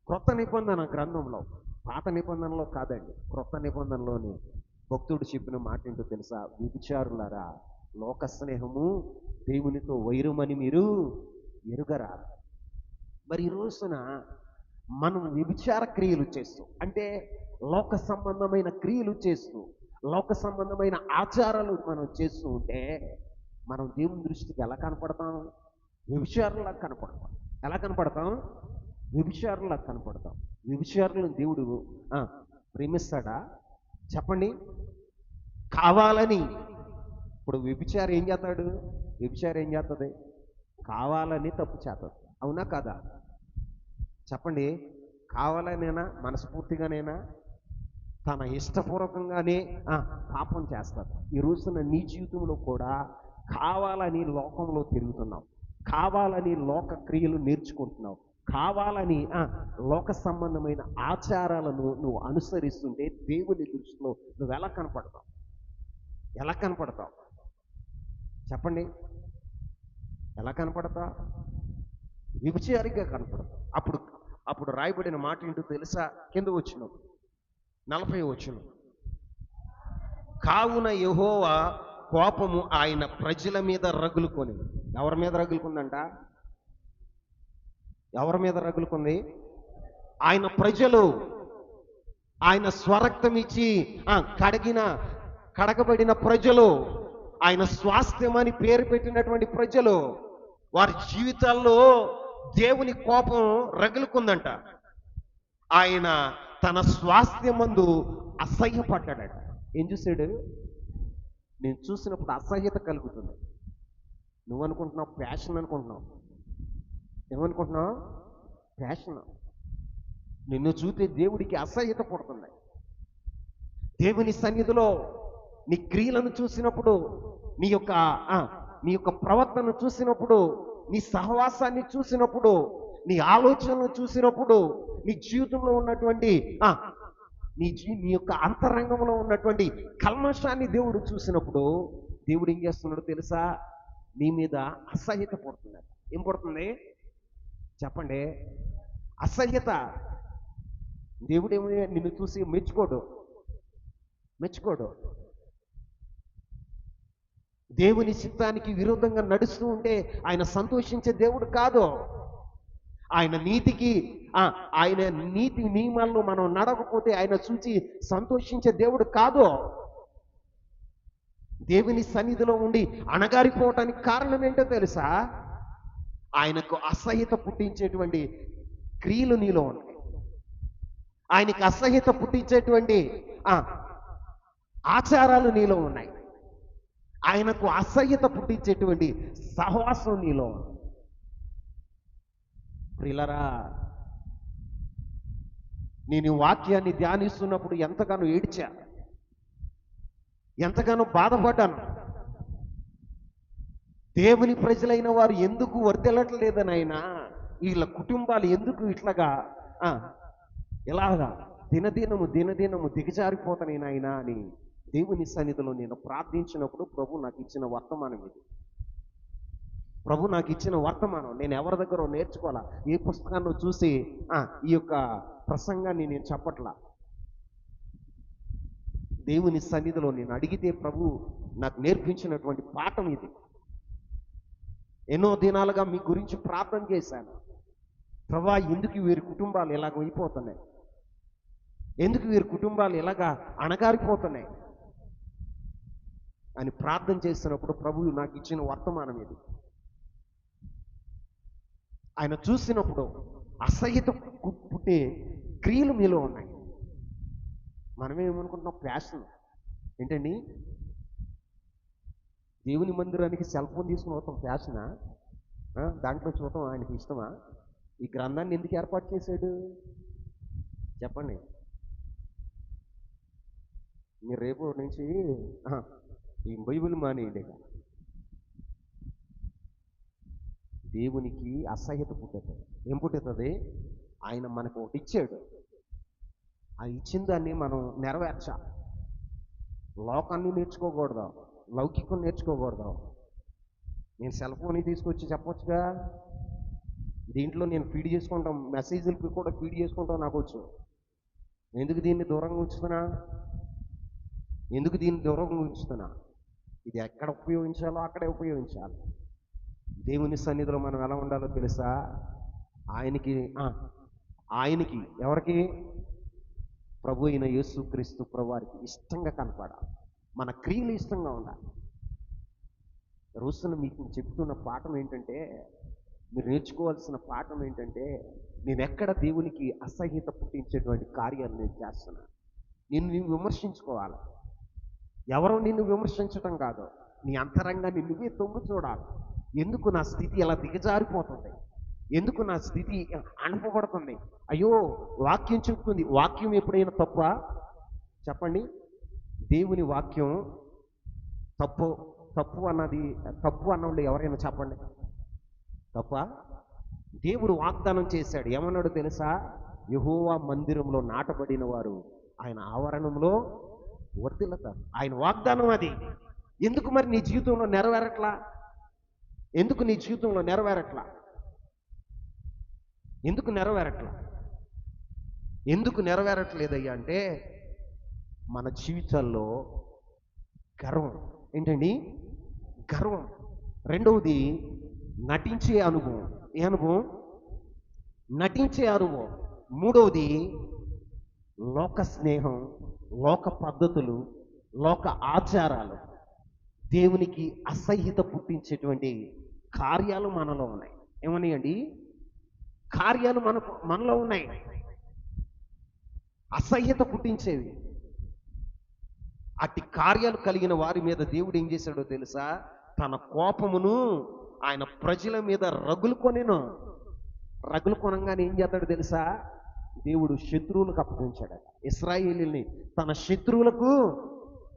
క్రొత్త నిబంధన గ్రంథంలో, పాత నిబంధనలో కాదండి, క్రొత్త నిబంధనలోని భక్తుడు చెప్పిన మాట ఏంటో తెలుసా? వ్యభిచారులారా, లోక స్నేహము దేవునితో వైరమని మీరు ఎరుగరా? మరి ఈ రోజున మనం వ్యభిచార క్రియలు చేస్తూ, అంటే లోక సంబంధమైన క్రియలు చేస్తూ, లోక సంబంధమైన ఆచారాలు మనం చేస్తూ ఉంటే మనం దేవుని దృష్టికి ఎలా కనపడతాం? వ్యభిచారులా కనపడతాం. ఎలా కనపడతాం? వ్యభిచారులా కనపడతాం. వ్యభిచారులను దేవుడు ప్రేమిస్తాడా? చెప్పండి. కావాలని. ఇప్పుడు వ్యభిచారం ఏం చేస్తాడు? వ్యభిచారం ఏం చేస్తుంది? కావాలని తప్పు చేస్తుంది. అవునా కాదా? చెప్పండి. కావాలనేనా? మనస్ఫూర్తిగానేనా? తన ఇష్టపూర్వకంగానే పాపం చేస్తారు. ఈ రోజున నీ జీవితంలో కూడా కావాలని లోకంలో తిరుగుతున్నావు, కావాలని లోక క్రియలు నేర్చుకుంటున్నావు, కావాలని లోక సంబంధమైన ఆచారాలను నువ్వు అనుసరిస్తుంటే దేవుని దృష్టిలో నువ్వు ఎలా కనపడతావు? ఎలా కనపడతావు? చెప్పండి. ఎలా కనపడతావు? వ్యభిచారిగా కనపడతావు. అప్పుడు రాయబడిన మాట ఏంటో తెలుసా? కింద వచ్చిన 40వ వచనం, కావున యెహోవా కోపము ఆయన ప్రజల మీద రగులుకొని. ఎవరి మీద రగులుకుందంట? ఎవరి మీద రగులుకుంది? ఆయన ప్రజలు, ఆయన స్వరక్తం ఇచ్చి కడగబడిన ప్రజలు, ఆయన స్వాస్థ్యమని పేరు పెట్టినటువంటి ప్రజలు, వారి జీవితాల్లో దేవుని కోపం రగులుకుందంట. ఆయన తన స్వాస్థ్యమందు అసహ్యపడ్డాడట. ఏం చూశాడు? నేను చూసినప్పుడు అసహ్యత కలుగుతుంది. నువ్వు అనుకుంటున్నావు ప్యాషన్ అనుకుంటున్నావు. ఏమనుకుంటున్నావు? ప్యాషన్. నిన్ను చూస్తే దేవుడికి అసహ్యత పడుతుంది. దేవుని సన్నిధిలో నీ క్రియలను చూసినప్పుడు, నీ యొక్క ఆ, నీ యొక్క ప్రవర్తన చూసినప్పుడు, నీ సహవాసాన్ని చూసినప్పుడు, నీ ఆలోచనలు చూసినప్పుడు, నీ జీవితంలో ఉన్నటువంటి నీ యొక్క అంతరంగంలో ఉన్నటువంటి కల్మషాన్ని దేవుడు చూసినప్పుడు, దేవుడు ఏం చేస్తున్నాడు తెలుసా? నీ మీద అసహ్యత పడుతున్నాడు. ఏం పడుతుంది చెప్పండి? అసహ్యత. దేవుడేమో నిన్ను చూసి మెచ్చుకోడు. దేవుని చిత్తానికి విరోధంగా నడుస్తూ ఉంటే ఆయన సంతోషించే దేవుడు కాదు. ఆయన నీతి నియమాలను మనం నడవకపోతే ఆయన చూసి సంతోషించే దేవుడు కాదు. దేవుని సన్నిధిలో ఉండి అణగారిపోవటానికి కారణం ఏంటో తెలుసా? ఆయనకు అసహ్యత పుట్టించేటువంటి క్రియలు నీలో ఉన్నాయి. ఆయనకి అసహ్యత పుట్టించేటువంటి ఆచారాలు నీలో ఉన్నాయి. ఆయనకు అసహ్యత పుట్టించేటువంటి సహవాసం నీలో ఉంది. ప్రియులారా, నేను వాక్యాన్ని ధ్యానిస్తున్నప్పుడు ఎంతగానో ఏడ్చా, ఎంతగానో బాధపడ్డాను. దేవుని ప్రజలైన వారు ఎందుకు వర్తిల్లట్లేదని, ఆయన వీళ్ళ కుటుంబాలు ఎందుకు ఇట్లాగా ఇలాగా దినదినము దిగజారిపోతాను నాయనా అని దేవుని సన్నిధిలో నేను ప్రార్థించినప్పుడు ప్రభు నాకు ఇచ్చిన వర్తమానం ఇది. ప్రభు నాకు ఇచ్చిన వర్తమానం నేను ఎవరి దగ్గర నేర్చుకోవాలా, ఏ పుస్తకాన్ని చూసి ఈ యొక్క ప్రసంగాన్ని నేను చెప్పట్లా. దేవుని సన్నిధిలో నేను అడిగితే ప్రభు నాకు నేర్పించినటువంటి పాఠం ఇది. ఎన్నో దినాలుగా మీ గురించి ప్రార్థన చేశాను. ప్రభా, ఎందుకు వీరి కుటుంబాలు ఇలాగ అయిపోతున్నాయి? ఎందుకు వీరి కుటుంబాలు ఇలాగా అణగారిపోతున్నాయి అని ప్రార్థన చేస్తున్నప్పుడు ప్రభువు నాకు ఇచ్చిన వర్తమానం ఇది. ఆయన చూసినప్పుడు అసహ్యత పుట్టే క్రియలు మీలో ఉన్నాయి. మనమేమనుకుంటున్నాం? ప్యాషన్ ఏంటండి? దేవుని మందిరానికి సెల్ ఫోన్ తీసుకుని పోతాం ప్యాషనా? దాంట్లో చూడటం ఆయనకి ఇష్టమా? ఈ గ్రంథాన్ని ఎందుకు ఏర్పాటు చేశాడు చెప్పండి? మీరు రేపు నుంచి ఈ బైబిల్ మానేయండి. దేవునికి అసహ్యత పుట్టుతుంది. ఏం పుట్టుతుంది? ఆయన మనకు ఒకటి ఇచ్చాడు. ఆ ఇచ్చిన దాన్ని మనం నెరవేర్చాలి. లోకాన్ని నేర్చుకోకూడదు, లౌకికం నేర్చుకోకూడదు. నేను సెల్ ఫోన్ తీసుకొచ్చి చెప్పొచ్చుగా, దీంట్లో నేను ఫీడ్ చేసుకుంటాం, మెసేజ్లకి కూడా ఫీడ్ చేసుకుంటాం నాకు వచ్చు. ఎందుకు దీన్ని దూరంగా ఉంచుతున్నా? ఇది ఎక్కడ ఉపయోగించాలో అక్కడే ఉపయోగించాలి. దేవుని సన్నిధిలో మనం ఎలా ఉండాలో తెలుసా? ఆయనకి ఎవరికి? ప్రభు అయిన యేసుక్రీస్తు ప్రభువారికి ఇష్టంగా కనపడాలి. మన క్రియలు ఇష్టంగా ఉండాలి. రోజున మీకు చెప్తున్న పాఠం ఏంటంటే, మీరు నేర్చుకోవాల్సిన పాఠం ఏంటంటే, నేను ఎక్కడ దేవునికి అసహ్యత పుట్టించేటువంటి కార్యాలు నేను చేస్తున్నా. నిన్ను విమర్శించుకోవాలి. ఎవరో నిన్ను విమర్శించటం కాదు, నీ అంతరంగాన్ని నువ్వే తొంగు చూడాలి. ఎందుకు నా స్థితి ఎలా దిగజారిపోతుంది? ఎందుకు నా స్థితి అణపబడుతుంది? అయ్యో, వాక్యం చెప్తుంది. వాక్యం ఎప్పుడైనా తప్ప చెప్పండి? దేవుని వాక్యం తప్పు అన్నవాళ్ళు ఎవరైనా చెప్పండి? తప్ప? దేవుడు వాగ్దానం చేశాడు. ఏమన్నాడు తెలుసా? యెహోవా మందిరంలో నాటబడిన వారు ఆయన ఆవరణంలో వర్ధిల్లుతారు. ఆయన వాగ్దానం అది. ఎందుకు మరి నీ జీవితంలో నెరవేరట్లా? ఎందుకు నెరవేరట్లేదయ్యా అంటే, మన జీవితాల్లో గర్వం. ఏంటండి? గర్వం. రెండవది నటించే అనుభవం. ఏ అనుభవం? నటించే అనుభవం. మూడవది లోక స్నేహం, లోక పద్ధతులు, లోక ఆచారాలు, దేవునికి అసహ్యత పుట్టించేటువంటి కార్యాలు మనలో ఉన్నాయి. ఏమన్నాయండి? కార్యాలు మనలో ఉన్నాయి, అసహ్యత పుట్టించేవి. అట్టి కార్యాలు కలిగిన వారి మీద దేవుడు ఏం చేశాడో తెలుసా? తన కోపమును ఆయన ప్రజల మీద రగులుకొనెను. రగులు కొనంగానే ఏం చేస్తాడు తెలుసా? దేవుడు శత్రువులకు అప్పగించాడు. ఇశ్రాయేలీయుల్ని తన శత్రువులకు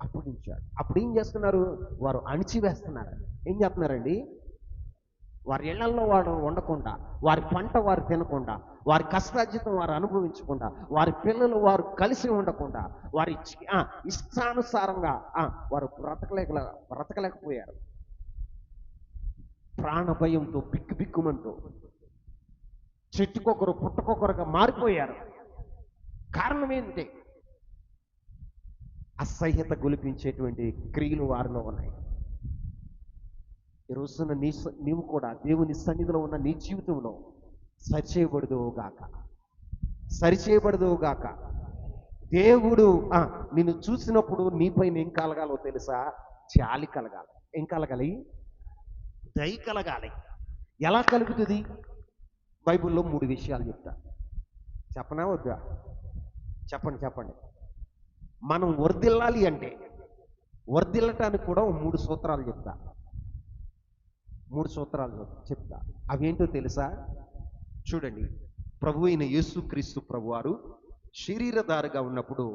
అప్పగించాడు. అప్పుడు ఏం చేస్తున్నారు? వారు అణిచివేస్తున్నారు. ఏం చేస్తున్నారండి? వారి ఇళ్లలో వారు ఉండకుండా, వారి పంట వారు తినకుండా, వారి కష్టార్జితం వారు అనుభవించకుండా, వారి పిల్లలు వారు కలిసి ఉండకుండా, వారి ఇష్టానుసారంగా వారు బ్రతకలేకపోయారు. ప్రాణ భయంతో, బిక్కుమంటూ చెట్టుకొకరు పుట్టకొకరుగా మారిపోయారు. కారణం ఏంటి? అసహ్యత గొలిపించేటువంటి క్రియలు వారిలో ఉన్నాయి. ఈ రోజున నీవు కూడా దేవుని సన్నిధిలో ఉన్న నీ జీవితంలో సరిచేయబడదువుగాక. దేవుడు నిన్ను చూసినప్పుడు నీపైన ఏం కలగాలో తెలుసా? జాలి కలగాలి. ఏం కలగాలి? దయ కలగాలి. ఎలా కలుగుతుంది? బైబిల్లో 3 విషయాలు చెప్తా. చెప్పనా వద్దా? చెప్పండి. మనం వర్ధిల్లాలి అంటే, వర్ధిల్లటానికి కూడా 3 సూత్రాలు చెప్తా. 3 సూత్రాలు చెప్తా. అవేంటో తెలుసా? చూడండి. ప్రభు అయిన యేసుక్రీస్తు ప్రభువారు శరీరధారిగా ఉన్నప్పుడు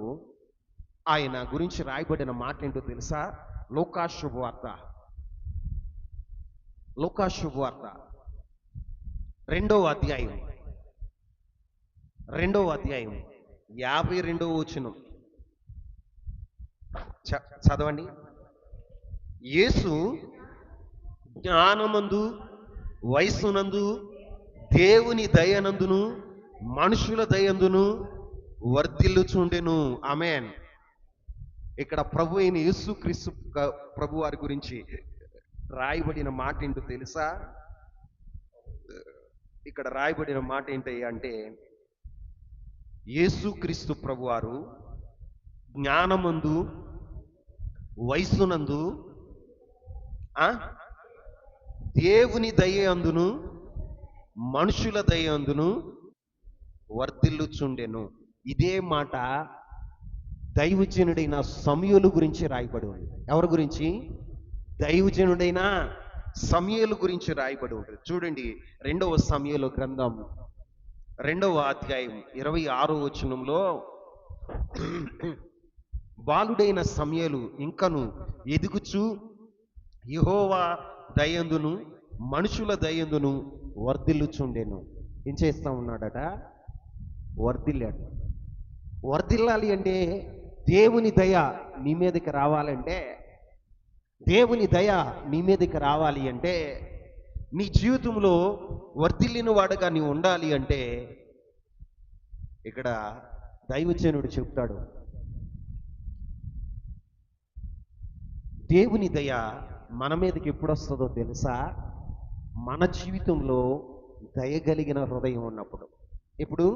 ఆయన గురించి రాయబడిన మాట ఏంటో తెలుసా? లూకా శుభవార్త 2వ అధ్యాయం 52వ వచనం చదవండి. యేసు జ్ఞానమందు, వయస్సునందు, దేవుని దయనందును, మనుషుల దయందును వర్ధిల్లుచుండెను. ఆమేన్. ఇక్కడ ప్రభు అయిన యేసుక్రీస్తు ప్రభు వారి గురించి రాయబడిన మాట ఏంటో తెలుసా? ఇక్కడ రాయబడిన మాట ఏంటి అంటే, యేసుక్రీస్తు ప్రభువారు జ్ఞానమందు, వయస్సునందు, దేవుని దయ అందును, మనుషుల దయ అందును వర్ధిల్లుచుండెను. ఇదే మాట దైవజనుడైన సమూయేలు గురించి రాయబడి ఉంది. ఎవరి గురించి? దైవజనుడైన సమూయేలు గురించి రాయబడి ఉంటుంది. చూడండి, 2వ సమూయేలు గ్రంథం 2వ అధ్యాయం 26వ వచనంలో, బాలుడైన సమూయేలు ఇంకను ఎదుగుచు యెహోవా దయందును, మనుషుల దయందును వర్ధిల్లుచుండెను. ఏం చేస్తా ఉన్నాడట? వర్ధిల్లాడు. వర్ధిల్లాలి అంటే, దేవుని దయ నీ మీదకి రావాలంటే, దేవుని దయ నీ మీదకి రావాలి అంటే, నీ జీవితంలో వర్ధిల్లిన వాడుగా నీవు ఉండాలి అంటే, ఇక్కడ దైవజనుడు చెప్తాడు, దేవుని దయ మన మీదకి ఎప్పుడు వస్తుందో తెలుసా? మన జీవితంలో దయగలిగిన హృదయం ఉన్నప్పుడు. ఇప్పుడు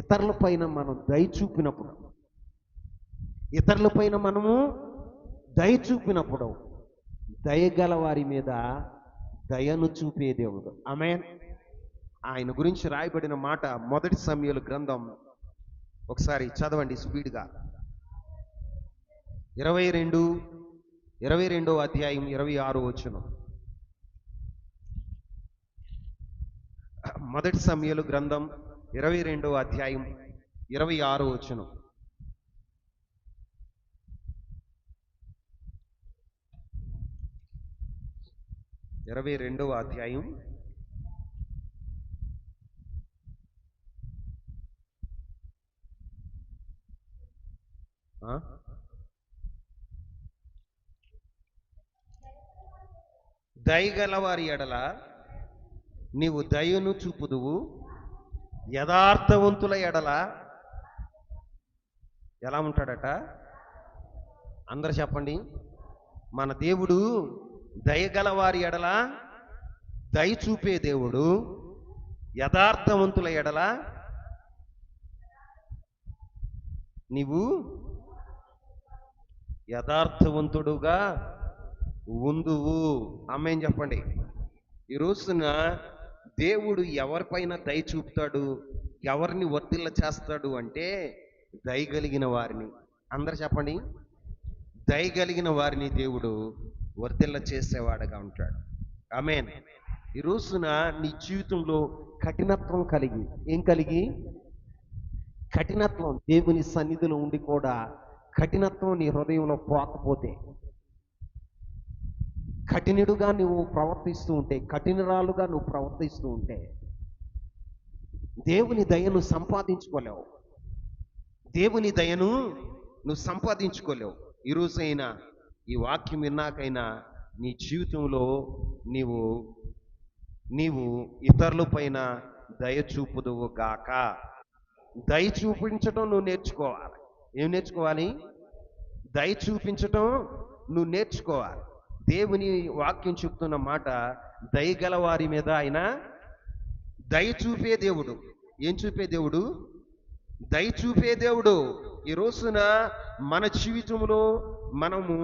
ఇతరుల పైన మనం దయ చూపినప్పుడు, దయగల వారి మీద దయను చూపే దేవుడు. ఆమేన్. ఆయన గురించి రాయబడిన మాట 1 సమూయేలు గ్రంథం, ఒకసారి చదవండి స్పీడ్గా. 22వ అధ్యాయం 26వ వచనం. 1 సమూయేలు గ్రంథం 22వ అధ్యాయం 26వ వచనం. దయగల వారి ఎడల నీవు దయను చూపుదువు, యథార్థవంతుల ఎడల ఎలా ఉంటాడట? అందరు చెప్పండి. మన దేవుడు దయగల వారి ఎడల దయ చూపే దేవుడు, యథార్థవంతుల ఎడల నీవు యథార్థవంతుడుగా ఉందువు. ఆమేన్ చెప్పండి. ఈ రోజున దేవుడు ఎవరిపైన దయ చూపుతాడు, ఎవరిని వర్ధిల్ల చేస్తాడు అంటే, దయగలిగిన వారిని. అందరు చెప్పండి. దయగలిగిన వారిని దేవుడు వర్ధిల్ల చేసేవాడుగా ఉంటాడు. ఆమేన్. ఈ రోజున నీ జీవితంలో కఠినత్వం కలిగి, ఏం కలిగి? కఠినత్వం. దేవుని సన్నిధిలో ఉండి కూడా కఠినత్వం నీ హృదయంలో పోకపోతే, కఠినుడుగా నువ్వు ప్రవర్తిస్తూ ఉంటే, కఠినరాలుగా నువ్వు ప్రవర్తిస్తూ ఉంటే దేవుని దయను సంపాదించుకోలేవు. దేవుని దయను నువ్వు సంపాదించుకోలేవు. ఈరోజైనా ఈ వాక్యం విన్నాకైనా నీ జీవితంలో నీవు నీవు ఇతరుల పైన దయ చూపుదువు గాక. దయ చూపించటం నువ్వు నేర్చుకోవాలి. ఏం నేర్చుకోవాలి? దయ చూపించటం నువ్వు నేర్చుకోవాలి. దేవుని వాక్యం చెప్తున్న మాట, దయగల వారి మీద ఆయన దయ చూపే దేవుడు. ఏం చూపే దేవుడు? దయ చూపే దేవుడు. ఈ రోజున మన జీవితంలో మనము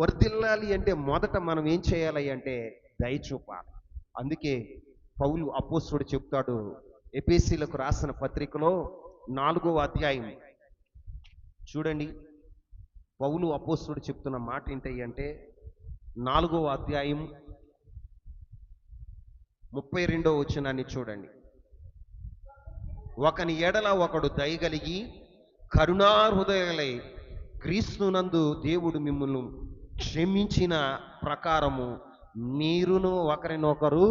వర్ధిల్లాలి అంటే మొదట మనం ఏం చేయాలి అంటే దయ చూపాలి. అందుకే పౌలు అపోస్తలుడు చెప్తాడు, ఎఫెసీయులకు రాసిన పత్రికలో 4వ అధ్యాయం చూడండి. పౌలు అపోస్తలుడు చెప్తున్న మాట ఏంటంటే 4వ అధ్యాయం 32వ వచనాన్ని చూడండి. ఒకని ఎడల ఒకడు దయగలిగి కరుణాహృదయులై క్రీస్తునందు దేవుడు మిమ్మల్ని క్షమించిన ప్రకారము మీరును ఒకరినొకరు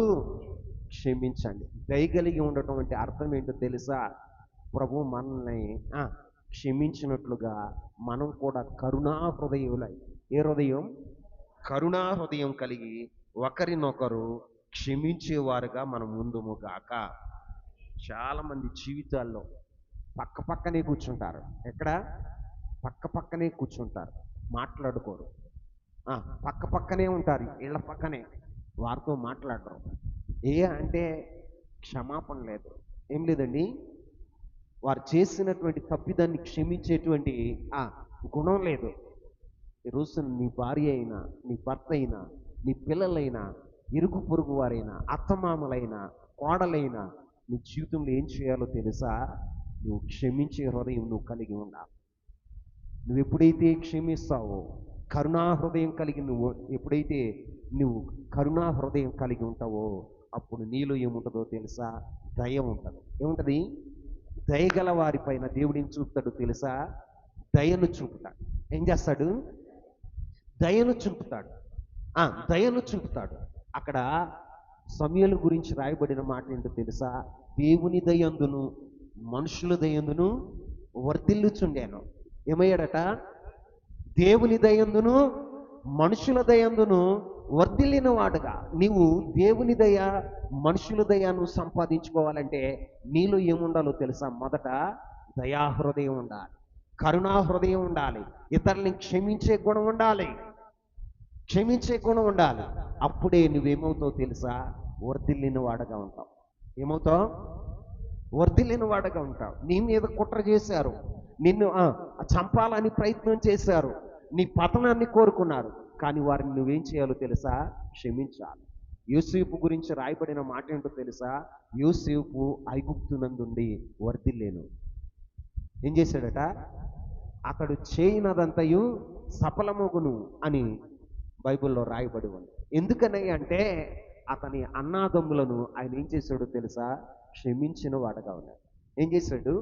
క్షమించండి. దయగలిగి ఉండటం అంటే అర్థం ఏంటో తెలుసా? ప్రభు మనల్ని క్షమించినట్లుగా మనం కూడా కరుణా హృదయులై, ఏ హృదయం? కరుణా హృదయం కలిగి ఒకరినొకరు క్షమించేవారుగా మనం ముందుము గాక. చాలా మంది జీవితాల్లో పక్క పక్కనే కూర్చుంటారు. ఎక్కడ? పక్క పక్కనే కూర్చుంటారు, మాట్లాడుకోరు. పక్క పక్కనే ఉంటారు, ఇళ్ళ పక్కనే, వారితో మాట్లాడరు. అంటే క్షమాపణ లేదు, ఏం లేదండి. వారు చేసినటువంటి తప్పిదాన్ని క్షమించేటువంటి గుణం లేదు. ఈ రోజున నీ భార్య అయినా, నీ భర్త అయినా, నీ పిల్లలైనా, ఇరుగు పొరుగు వారైనా, అత్తమామలైనా, కోడలైనా, నీ జీవితంలో ఏం చేయాలో తెలుసా? నువ్వు క్షమించే హృదయం నువ్వు కలిగి ఉండాలి. నువ్వు ఎప్పుడైతే క్షమిస్తావో, కరుణా హృదయం కలిగి ఎప్పుడైతే నువ్వు కరుణా హృదయం కలిగి ఉంటావో, అప్పుడు నీలో ఏముంటుందో తెలుసా? దయ ఉంటుంది. ఏముంటుంది? దయగల వారిపైన దేవుడు ఏం చూపుతాడు తెలుసా? దయను చూపుతాడు. ఏం చేస్తాడు? దయను చూపుతాడు. దయను చూపుతాడు. అక్కడ సమూయేలు గురించి రాయబడిన మాట ఏంటో తెలుసా? దేవుని దయందును మనుషుల దయందును వర్ధిల్లుచుండాను. ఏమయ్యాడట? దేవుని దయందును మనుషుల దయందును వర్ధిల్లిన వాడుగా. నీవు దేవుని దయ, మనుషుల దయను సంపాదించుకోవాలంటే నీలో ఏముండాలో తెలుసా? మొదట దయాహృదయం ఉండాలి, కరుణా హృదయం ఉండాలి, ఇతరుల్ని క్షమించే గుణం ఉండాలి, క్షమించే గుణం ఉండాలి. అప్పుడే నువ్వేమవుతావు తెలుసా? వర్ధిల్లిన వాడుగా ఉంటావు. ఏమవుతావు? వర్ధిల్లిన వాడుగా ఉంటావు. నీ మీద కుట్ర చేశారు, నిన్ను చంపాలని ప్రయత్నం చేశారు, నీ పతనాన్ని కోరుకున్నారు, కానీ వారిని నువ్వేం చేయాలో తెలుసా? క్షమించాలి. యోసేపు గురించి రాయబడిన మాట ఏంటో తెలుసా? యోసేపు ఐగుప్తునందుండి వర్ధిల్లేను. ఏం చేశాడట? అతడు చేయనదంతయు సఫలమగును అని బైబిల్లో రాయబడి ఉంది. ఎందుకని అంటే అతని అన్నాదమ్ములను ఆయన ఏం చేశాడో తెలుసా? క్షమించిన వాడుగా ఉన్నాడు. ఏం చేశాడు?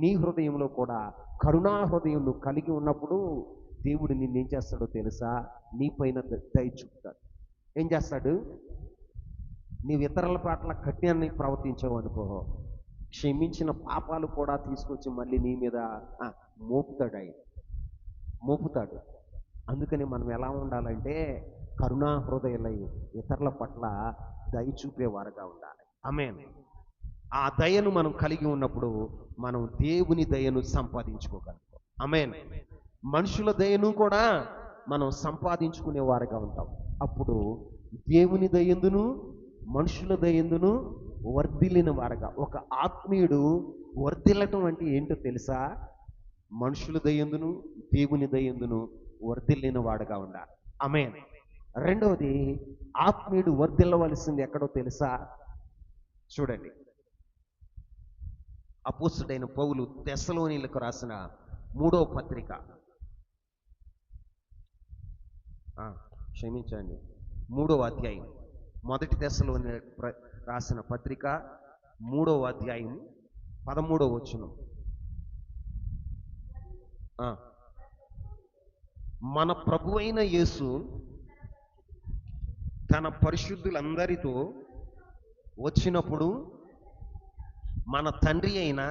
నీ హృదయంలో కూడా కరుణా హృదయం నువ్వు కలిగి ఉన్నప్పుడు దేవుడు నిన్నేం చేస్తాడో తెలుసా? నీ పైన దయ చూపుతాడు. ఏం చేస్తాడు? నీవు ఇతరుల పట్ల కఠినాన్ని ప్రవర్తించావు అనుకో, క్షమించిన పాపాలు కూడా తీసుకొచ్చి మళ్ళీ నీ మీద మోపుతాడు. ఆయన మోపుతాడు. అందుకని మనం ఎలా ఉండాలంటే కరుణా హృదయులై ఇతరుల పట్ల దయ చూపేవారుగా ఉండాలి. ఆమేన్. ఆ దయను మనం కలిగి ఉన్నప్పుడు మనం దేవుని దయను సంపాదించుకోగలుగుతాం. ఆమేన్. మనుషుల దయను కూడా మనం సంపాదించుకునే వారుగా ఉంటాం. అప్పుడు దేవుని దయందును మనుషుల దయందును వర్ధిల్లిన వారుగా. ఒక ఆత్మీయుడు వర్ధిల్లటం అంటే ఏంటో తెలుసా? మనుషుల దయందును దేవుని దయందును వర్ధిల్లిన వాడుగా ఉండాలి. ఆమేన్. రెండవది, ఆత్మీయుడు వర్ధిల్లవలసింది ఎక్కడో తెలుసా? చూడండి, అపోస్తలుడైన పౌలు తెస్సలోనీయులకు రాసిన 3వ పత్రిక, క్షమించండి, 3వ అధ్యాయం మొదటి దశలోని రాసిన పత్రిక 3వ అధ్యాయం 13వ వచనం. మన ప్రభు అయిన యేసు తన పరిశుద్ధులందరితో వచ్చినప్పుడు మన తండ్రి అయిన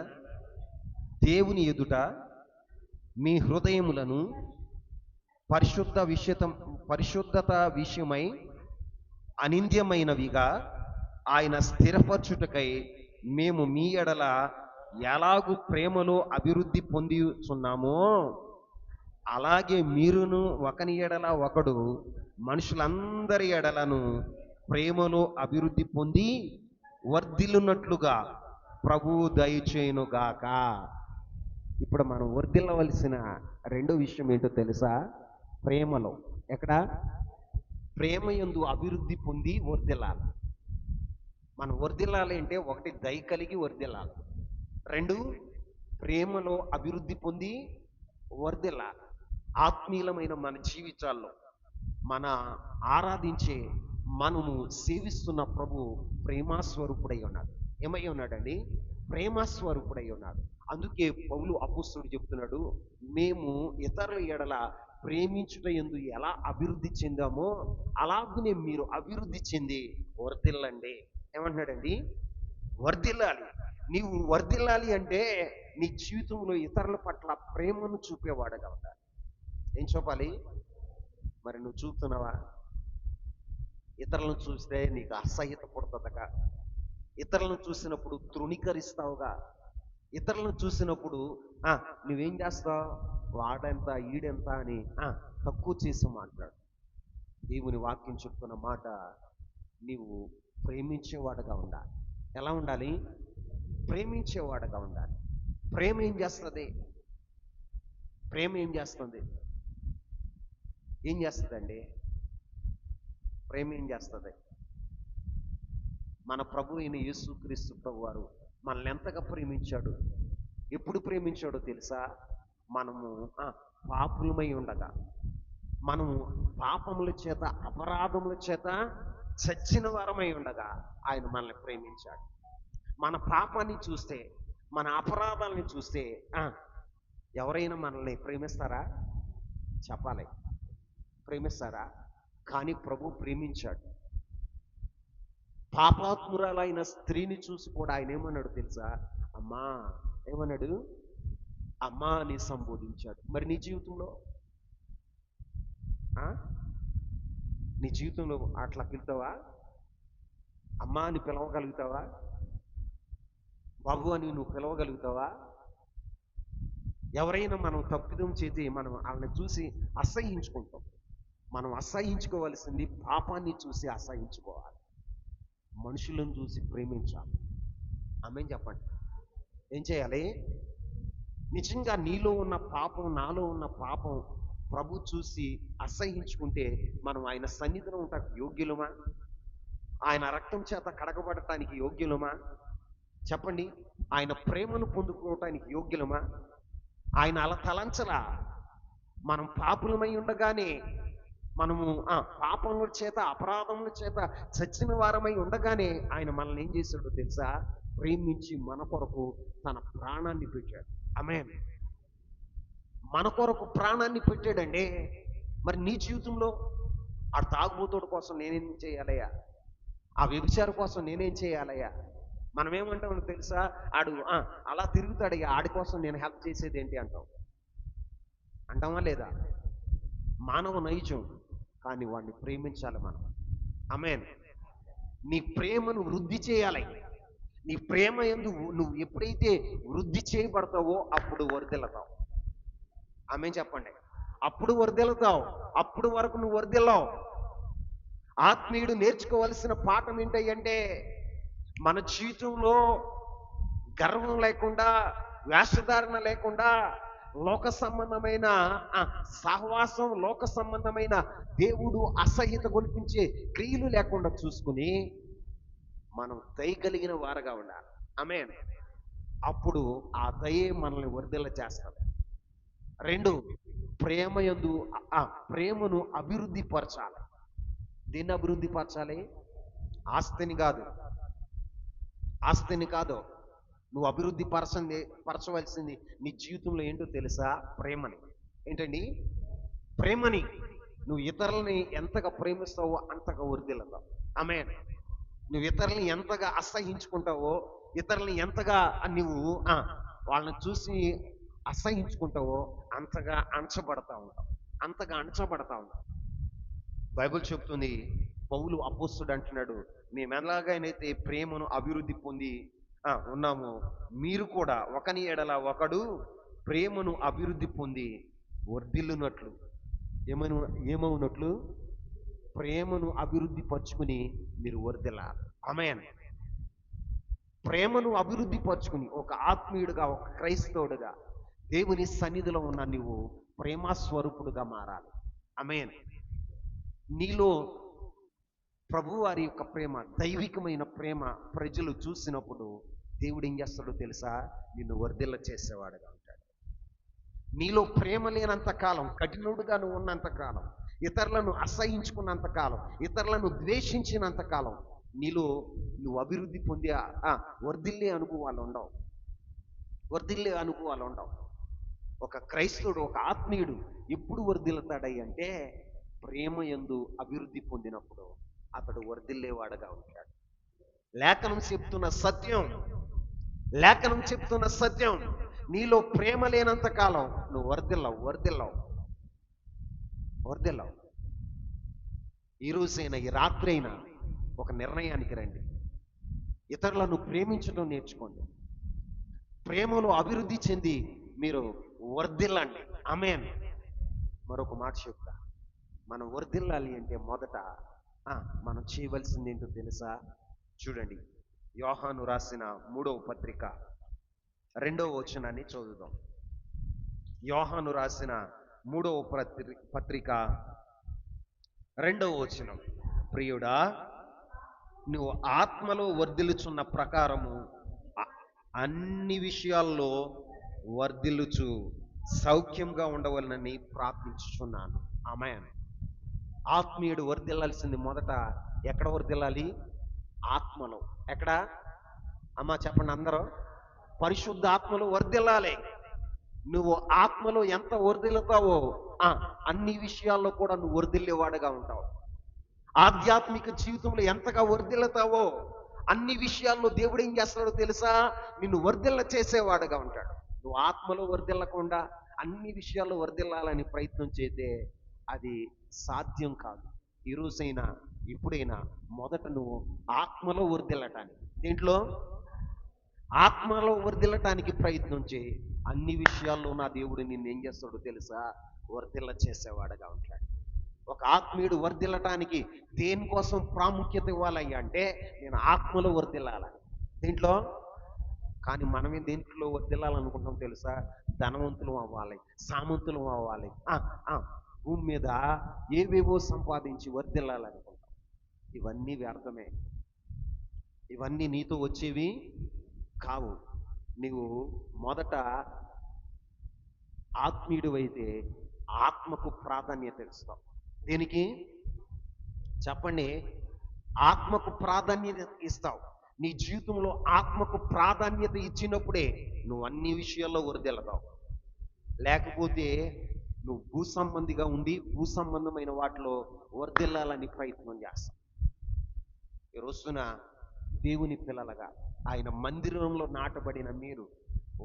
దేవుని ఎదుట మీ హృదయములను పరిశుద్ధత విషయమై అనింద్యమైనవిగా ఆయన స్థిరపరచుటకై మేము మీ ఎడల ఎలాగూ ప్రేమలో అభివృద్ధి పొందుచున్నామో అలాగే మీరును ఒకని ఎడల ఒకడు మనుషులందరి ఎడలను ప్రేమలో అభివృద్ధి పొంది వర్ధిల్లునట్లుగా ప్రభువు దయచేయునుగాక. ఇప్పుడు మనం వర్ధిల్లవలసిన రెండో విషయం ఏంటో తెలుసా? ప్రేమలో. ఎక్కడ? ప్రేమ యందు అభివృద్ధి పొంది వర్ధిల్లాలి. మనం వర్ధిల్లాలి అంటే ఒకటి దయ కలిగి వర్ధిల్లాలి, రెండు ప్రేమలో అభివృద్ధి పొంది వర్ధిల్లాలి. ఆత్మీయమైన మన జీవితాల్లో మన ఆరాధించే మనము సేవిస్తున్న ప్రభు ప్రేమాస్వరూపుడై ఉన్నాడు. ఏమై ఉన్నాడండి? ప్రేమాస్వరూపుడై ఉన్నాడు. అందుకే పౌలు అపోస్తలుడు చెప్తున్నాడు, మేము ఇతరుల ఎడల ప్రేమించుట యందు ఎలా అభివృద్ధి చెందామో అలాగనే మీరు అభివృద్ధి చెంది వర్ధిల్లండి. ఏమంటున్నాడండి? వర్ధిల్లాలి. నీవు వర్ధిల్లాలి అంటే నీ జీవితంలో ఇతరుల పట్ల ప్రేమను చూపేవాడుగా ఉండాలి. ఏం చూపాలి? మరి నువ్వు చూపుతున్నావా? ఇతరులను చూస్తే నీకు అసహ్యత పుడుతుందగా, ఇతరులను చూసినప్పుడు తృణీకరిస్తావుగా, ఇతరులను చూసినప్పుడు నువ్వేం చేస్తావు, వాడెంత ఈడెంత అని తక్కువ చేసి మాట్లాడు. దేవుని వాక్యం చెప్తున్న మాట, నీవు ప్రేమించేవాడుగా ఉండాలి. ఎలా ఉండాలి? ప్రేమించేవాడుగా ఉండాలి. ప్రేమ ఏం చేస్తుంది? ప్రేమ ఏం చేస్తుంది? ఏం చేస్తుందండి? ప్రేమ ఏం చేస్తుంది? మన ప్రభు అయిన యేసుక్రీస్తు ప్రభు వారు మనల్ని ఎంతగా ప్రేమించాడు. ఎప్పుడు ప్రేమించాడో తెలుసా? మనము పాపులమై ఉండగా, మనము పాపముల చేత అపరాధముల చేత చచ్చిన వారమై ఉండగా ఆయన మనల్ని ప్రేమించాడు. మన పాపాన్ని చూస్తే, మన అపరాధాలని చూస్తే ఎవరైనా మనల్ని ప్రేమిస్తారా? చెప్పాలి, ప్రేమిస్తారా? కానీ ప్రభు ప్రేమించాడు. పాపాత్మురాలైన స్త్రీని చూసి కూడా ఆయన ఏమన్నాడు తెలుసా? అమ్మా, ఏమన్నాడు? అమ్మా అని సంబోధించాడు. మరి నీ జీవితంలో నీ జీవితంలో అట్లా పిలుతావా? అమ్మా అని పిలవగలుగుతావా? బాబు అని నువ్వు పిలవగలుగుతావా? ఎవరైనా మనం తప్పిదం చేసి మనం వాళ్ళని చూసి అసహ్యించుకుంటాం. మనం అసహ్యించుకోవాల్సింది పాపాన్ని చూసి అసహ్యించుకోవాలి, మనుషులను చూసి ప్రేమించాలి. ఆమేన్ చెప్పండి. ఏం చేయాలి? నిజంగా నీలో ఉన్న పాపం, నాలో ఉన్న పాపం ప్రభు చూసి అసహ్యించుకుంటే మనం ఆయన సన్నిధిలో ఉండటానికి యోగ్యులమా? ఆయన రక్తం చేత కడగబడటానికి యోగ్యులమా? చెప్పండి. ఆయన ప్రేమను పొందుకోవటానికి యోగ్యులమా? ఆయన అలా తలంచలా. మనం పాపులమై ఉండగానే, మనము పాపముల చేత అపరాధముల చేత చచ్చిన వారమై ఉండగానే ఆయన మనల్ని ఏం చేశాడో తెలుసా? ప్రేమించి మన కొరకు తన ప్రాణాన్ని పెట్టాడు. ఆమేన్. మన కొరకు ప్రాణాన్ని పెట్టాడండి. మరి నీ జీవితంలో ఆ తాగుబోతుడి కోసం నేనేం చేయాలయ్యా? ఆ వ్యభిచారి కోసం నేనేం చేయాలయ్యా? మనం ఏమంటామో తెలుసా? ఆడు అలా తిరుగుతాడయ్యా, ఆడి కోసం నేను హెల్ప్ చేసేది ఏంటి అంటాం. అంటామా లేదా? మానవ నైజం. కానీ వాడిని ప్రేమించాలి మనం. ఆమేన్. నీ ప్రేమను వృద్ధి చేయాలి. నీ ప్రేమ యందు నువ్వు ఎప్పుడైతే వృద్ధి చేయబడతావో అప్పుడు వర్ధిల్లుతావు. ఆమేన్ చెప్పండి. అప్పుడు వర్ధిల్లుతావు. అప్పుడు వరకు నువ్వు వర్ధిల్లావు. ఆత్మీయుడు నేర్చుకోవాల్సిన పాఠం ఏంటంటే, మన జీవితంలో గర్వం లేకుండా, వేషధారణ లేకుండా, లోక సంబంధమైన సహవాసం, లోక సంబంధమైన దేవుడు అసహ్యత గొలిపించే క్రియలు లేకుండా చూసుకుని మనం దయ కలిగిన వారుగా ఉండాలి. ఆమేన్. అప్పుడు ఆ దయే మనల్ని వర్ధిల్ల చేస్తుంది. రెండు, ప్రేమను అభివృద్ధి పరచాలి. దీన్ని అభివృద్ధి పరచాలి? ఆస్తిని కాదు, ఆస్తిని కాదు. నువ్వు అభివృద్ధి పరచవలసింది నీ జీవితంలో ఏంటో తెలుసా? ప్రేమని. ఏంటండి? ప్రేమని. నువ్వు ఇతరులని ఎంతగా ప్రేమిస్తావో అంతగా వర్ధిల్లుతావు. ఆమేన్. నువ్వు ఇతరులని ఎంతగా అసహించుకుంటావో, ఇతరులని ఎంతగా నువ్వు వాళ్ళని చూసి అసహించుకుంటావో అంతగా అణచబడతా ఉంటావు, అంతగా అణచబడతా ఉంటావు. బైబిల్ చెప్తుంది, పౌలు అపోస్తుడు అంటున్నాడు, మేము ఎలాగైతే ప్రేమను అభివృద్ధి పొంది ఉన్నాము, మీరు కూడా ఒకని ఎడల ఒకడు ప్రేమను అభివృద్ధి పొంది వర్ధిల్లునట్లు. ఏమవునట్లు? ప్రేమను అభివృద్ధి పరుచుకుని మీరు వర్ధిల్లాలి. ఆమేన్. ప్రేమను అభివృద్ధి పరుచుకుని ఒక ఆత్మీయుడుగా, ఒక క్రైస్తవుడుగా దేవుని సన్నిధిలో ఉన్న నువ్వు ప్రేమస్వరూపుడుగా మారాలి. ఆమేన్. నీలో ప్రభువారి యొక్క ప్రేమ, దైవికమైన ప్రేమ ప్రజలు చూసినప్పుడు దేవుడు ఏం చేస్తాడో తెలుసా? నిన్ను వర్ధిల్ల చేసేవాడుగా ఉంటాడు. నీలో ప్రేమ లేనంత కాలం, కఠినుడుగా నువ్వు ఉన్నంత కాలం, ఇతరులను అసహించుకున్నంత కాలం, ఇతరులను ద్వేషించినంత కాలం నీలో నువ్వు అభివృద్ధి పొందే వర్ధిల్లే అనుభవాలు ఉండవు, వర్ధిల్లే అనుభవాలు ఉండవు. ఒక క్రైస్తవుడు, ఒక ఆత్మీయుడు ఎప్పుడు వర్ధిల్లుతాడై అంటే ప్రేమ యందు అభివృద్ధి పొందినప్పుడు అతడు వర్ధిల్లేవాడుగా ఉంటాడు. లేఖనం చెప్తున్న సత్యం, లేఖనం చెప్తున్న సత్యం, నీలో ప్రేమ లేనంత కాలం నువ్వు వర్ధిల్లవు. ఈ రోజైనా, ఈ రాత్రి అయినా ఒక నిర్ణయానికి రండి. ఇతరులను ప్రేమించడం నేర్చుకోండి. ప్రేమలో అభివృద్ధి చెంది మీరు వర్ధిల్లండి. ఆమేన్. మరొక మాట చెప్తా, మనం వర్ధిల్లాలి అంటే మొదట మనం చేయవలసింది ఏంటో తెలుసా? చూడండి, యోహాను రాసిన 3వ పత్రిక 2వ వచనాన్ని చదువుదాం. యోహాను రాసిన 3వ పత్రిక 2వ వచనం. ప్రియుడా, నువ్వు ఆత్మలో వర్ధిల్లుచున్న ప్రకారము అన్ని విషయాల్లో వర్ధిల్లుచు సౌఖ్యంగా ఉండవలనని ప్రార్థించుచున్నాను. ఆమేన్. ఆత్మీయుడు వర్ధిల్లాల్సింది మొదట ఎక్కడ వర్ధిల్లాలి? ఆత్మలో. ఎక్కడ? చెప్పండి అందరూ. పరిశుద్ధ ఆత్మలో వర్ధిల్లాలి. నువ్వు ఆత్మలో ఎంత వర్ధిల్లుతావో అన్ని విషయాల్లో కూడా నువ్వు వర్ధిల్లేవాడుగా ఉంటావు. ఆధ్యాత్మిక జీవితంలో ఎంతగా వర్ధిల్లుతావో అన్ని విషయాల్లో దేవుడు ఏం చేస్తాడో తెలుసా? నిన్ను వర్ధిల్ల చేసేవాడుగా ఉంటాడు. నువ్వు ఆత్మలో వర్ధిల్లకుండా అన్ని విషయాల్లో వర్ధిల్లాలని ప్రయత్నం చేస్తే అది సాధ్యం కాదు. ఈ రోజైనా ఇప్పుడైనా మొదట నువ్వు ఆత్మలో వర్ధిల్లటానికి, దీంట్లో ఆత్మలో వర్ధిల్లటానికి ప్రయత్నం చేయి. అన్ని విషయాల్లో నా దేవుడు నిన్ను ఏం చేస్తాడో తెలుసా? వర్ధిల్ల చేసేవాడుగా ఉంటాడు. ఒక ఆత్మీయుడు వర్ధిల్లటానికి దేనికోసం ప్రాముఖ్యత ఇవ్వాలయ్యా అంటే నేను ఆత్మలో వర్ధిల్లాలని. దీంట్లో కానీ మనమే దేంట్లో వర్ధిల్లాలనుకుంటాం తెలుసా? ధనవంతులం అవ్వాలి, సామంతులం అవ్వాలి, భూమి మీద ఏవేవో సంపాదించి వర్ధిల్లాలనుకుంటాం. ఇవన్నీ వ్యర్థమే. ఇవన్నీ నీతో వచ్చేవి కావు. నీవు మొదట ఆత్మీయుడు అయితే ఆత్మకు ప్రాధాన్యత ఇస్తావు. దేనికి చెప్పండి? ఆత్మకు ప్రాధాన్యత ఇస్తావు. నీ జీవితంలో ఆత్మకు ప్రాధాన్యత ఇచ్చినప్పుడే నువ్వు అన్ని విషయాల్లో వర్ధిల్లుతావు. లేకపోతే నువ్వు భూ సంబంధిగా ఉండి భూ సంబంధమైన వాటిలో వర్ధిల్లాలని ప్రయత్నం చేస్తావు. ఈ రోజున దేవుని పిల్లలుగా ఆయన మందిరంలో నాటబడిన మీరు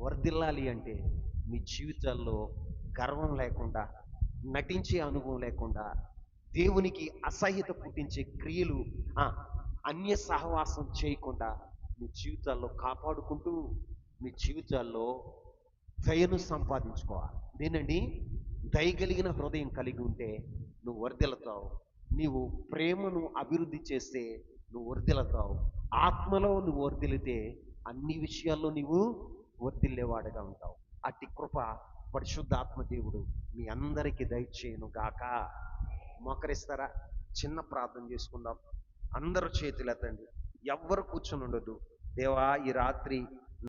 వర్ధిల్లాలి అంటే మీ జీవితాల్లో గర్వం లేకుండా, నటించే అనుభవం లేకుండా, దేవునికి అసహ్యత పుట్టించే క్రియలు, అన్య సహవాసం చేయకుండా మీ జీవితాల్లో కాపాడుకుంటూ మీ జీవితాల్లో దయను సంపాదించుకోవాలి. నేనండి దయగలిగిన హృదయం కలిగి ఉంటే నువ్వు వర్ధిల్లుతావు. నీవు ప్రేమను అభివృద్ధి చేస్తే నువ్వు వర్ధిల్లుతావు. ఆత్మలో నువ్వు వర్ధిల్లితే అన్ని విషయాల్లో నీవు వర్ధిల్లేవాడుగా ఉంటావు. అట్టి కృప పరిశుద్ధాత్మ దేవుడు మీ అందరికీ దయచేయును గాక. మోకరిస్తారా? చిన్న ప్రార్థన చేసుకుందాం. అందరూ చేతులు ఎత్తండి. ఎవ్వరు కూర్చొని ఉండదు. దేవా, ఈ రాత్రి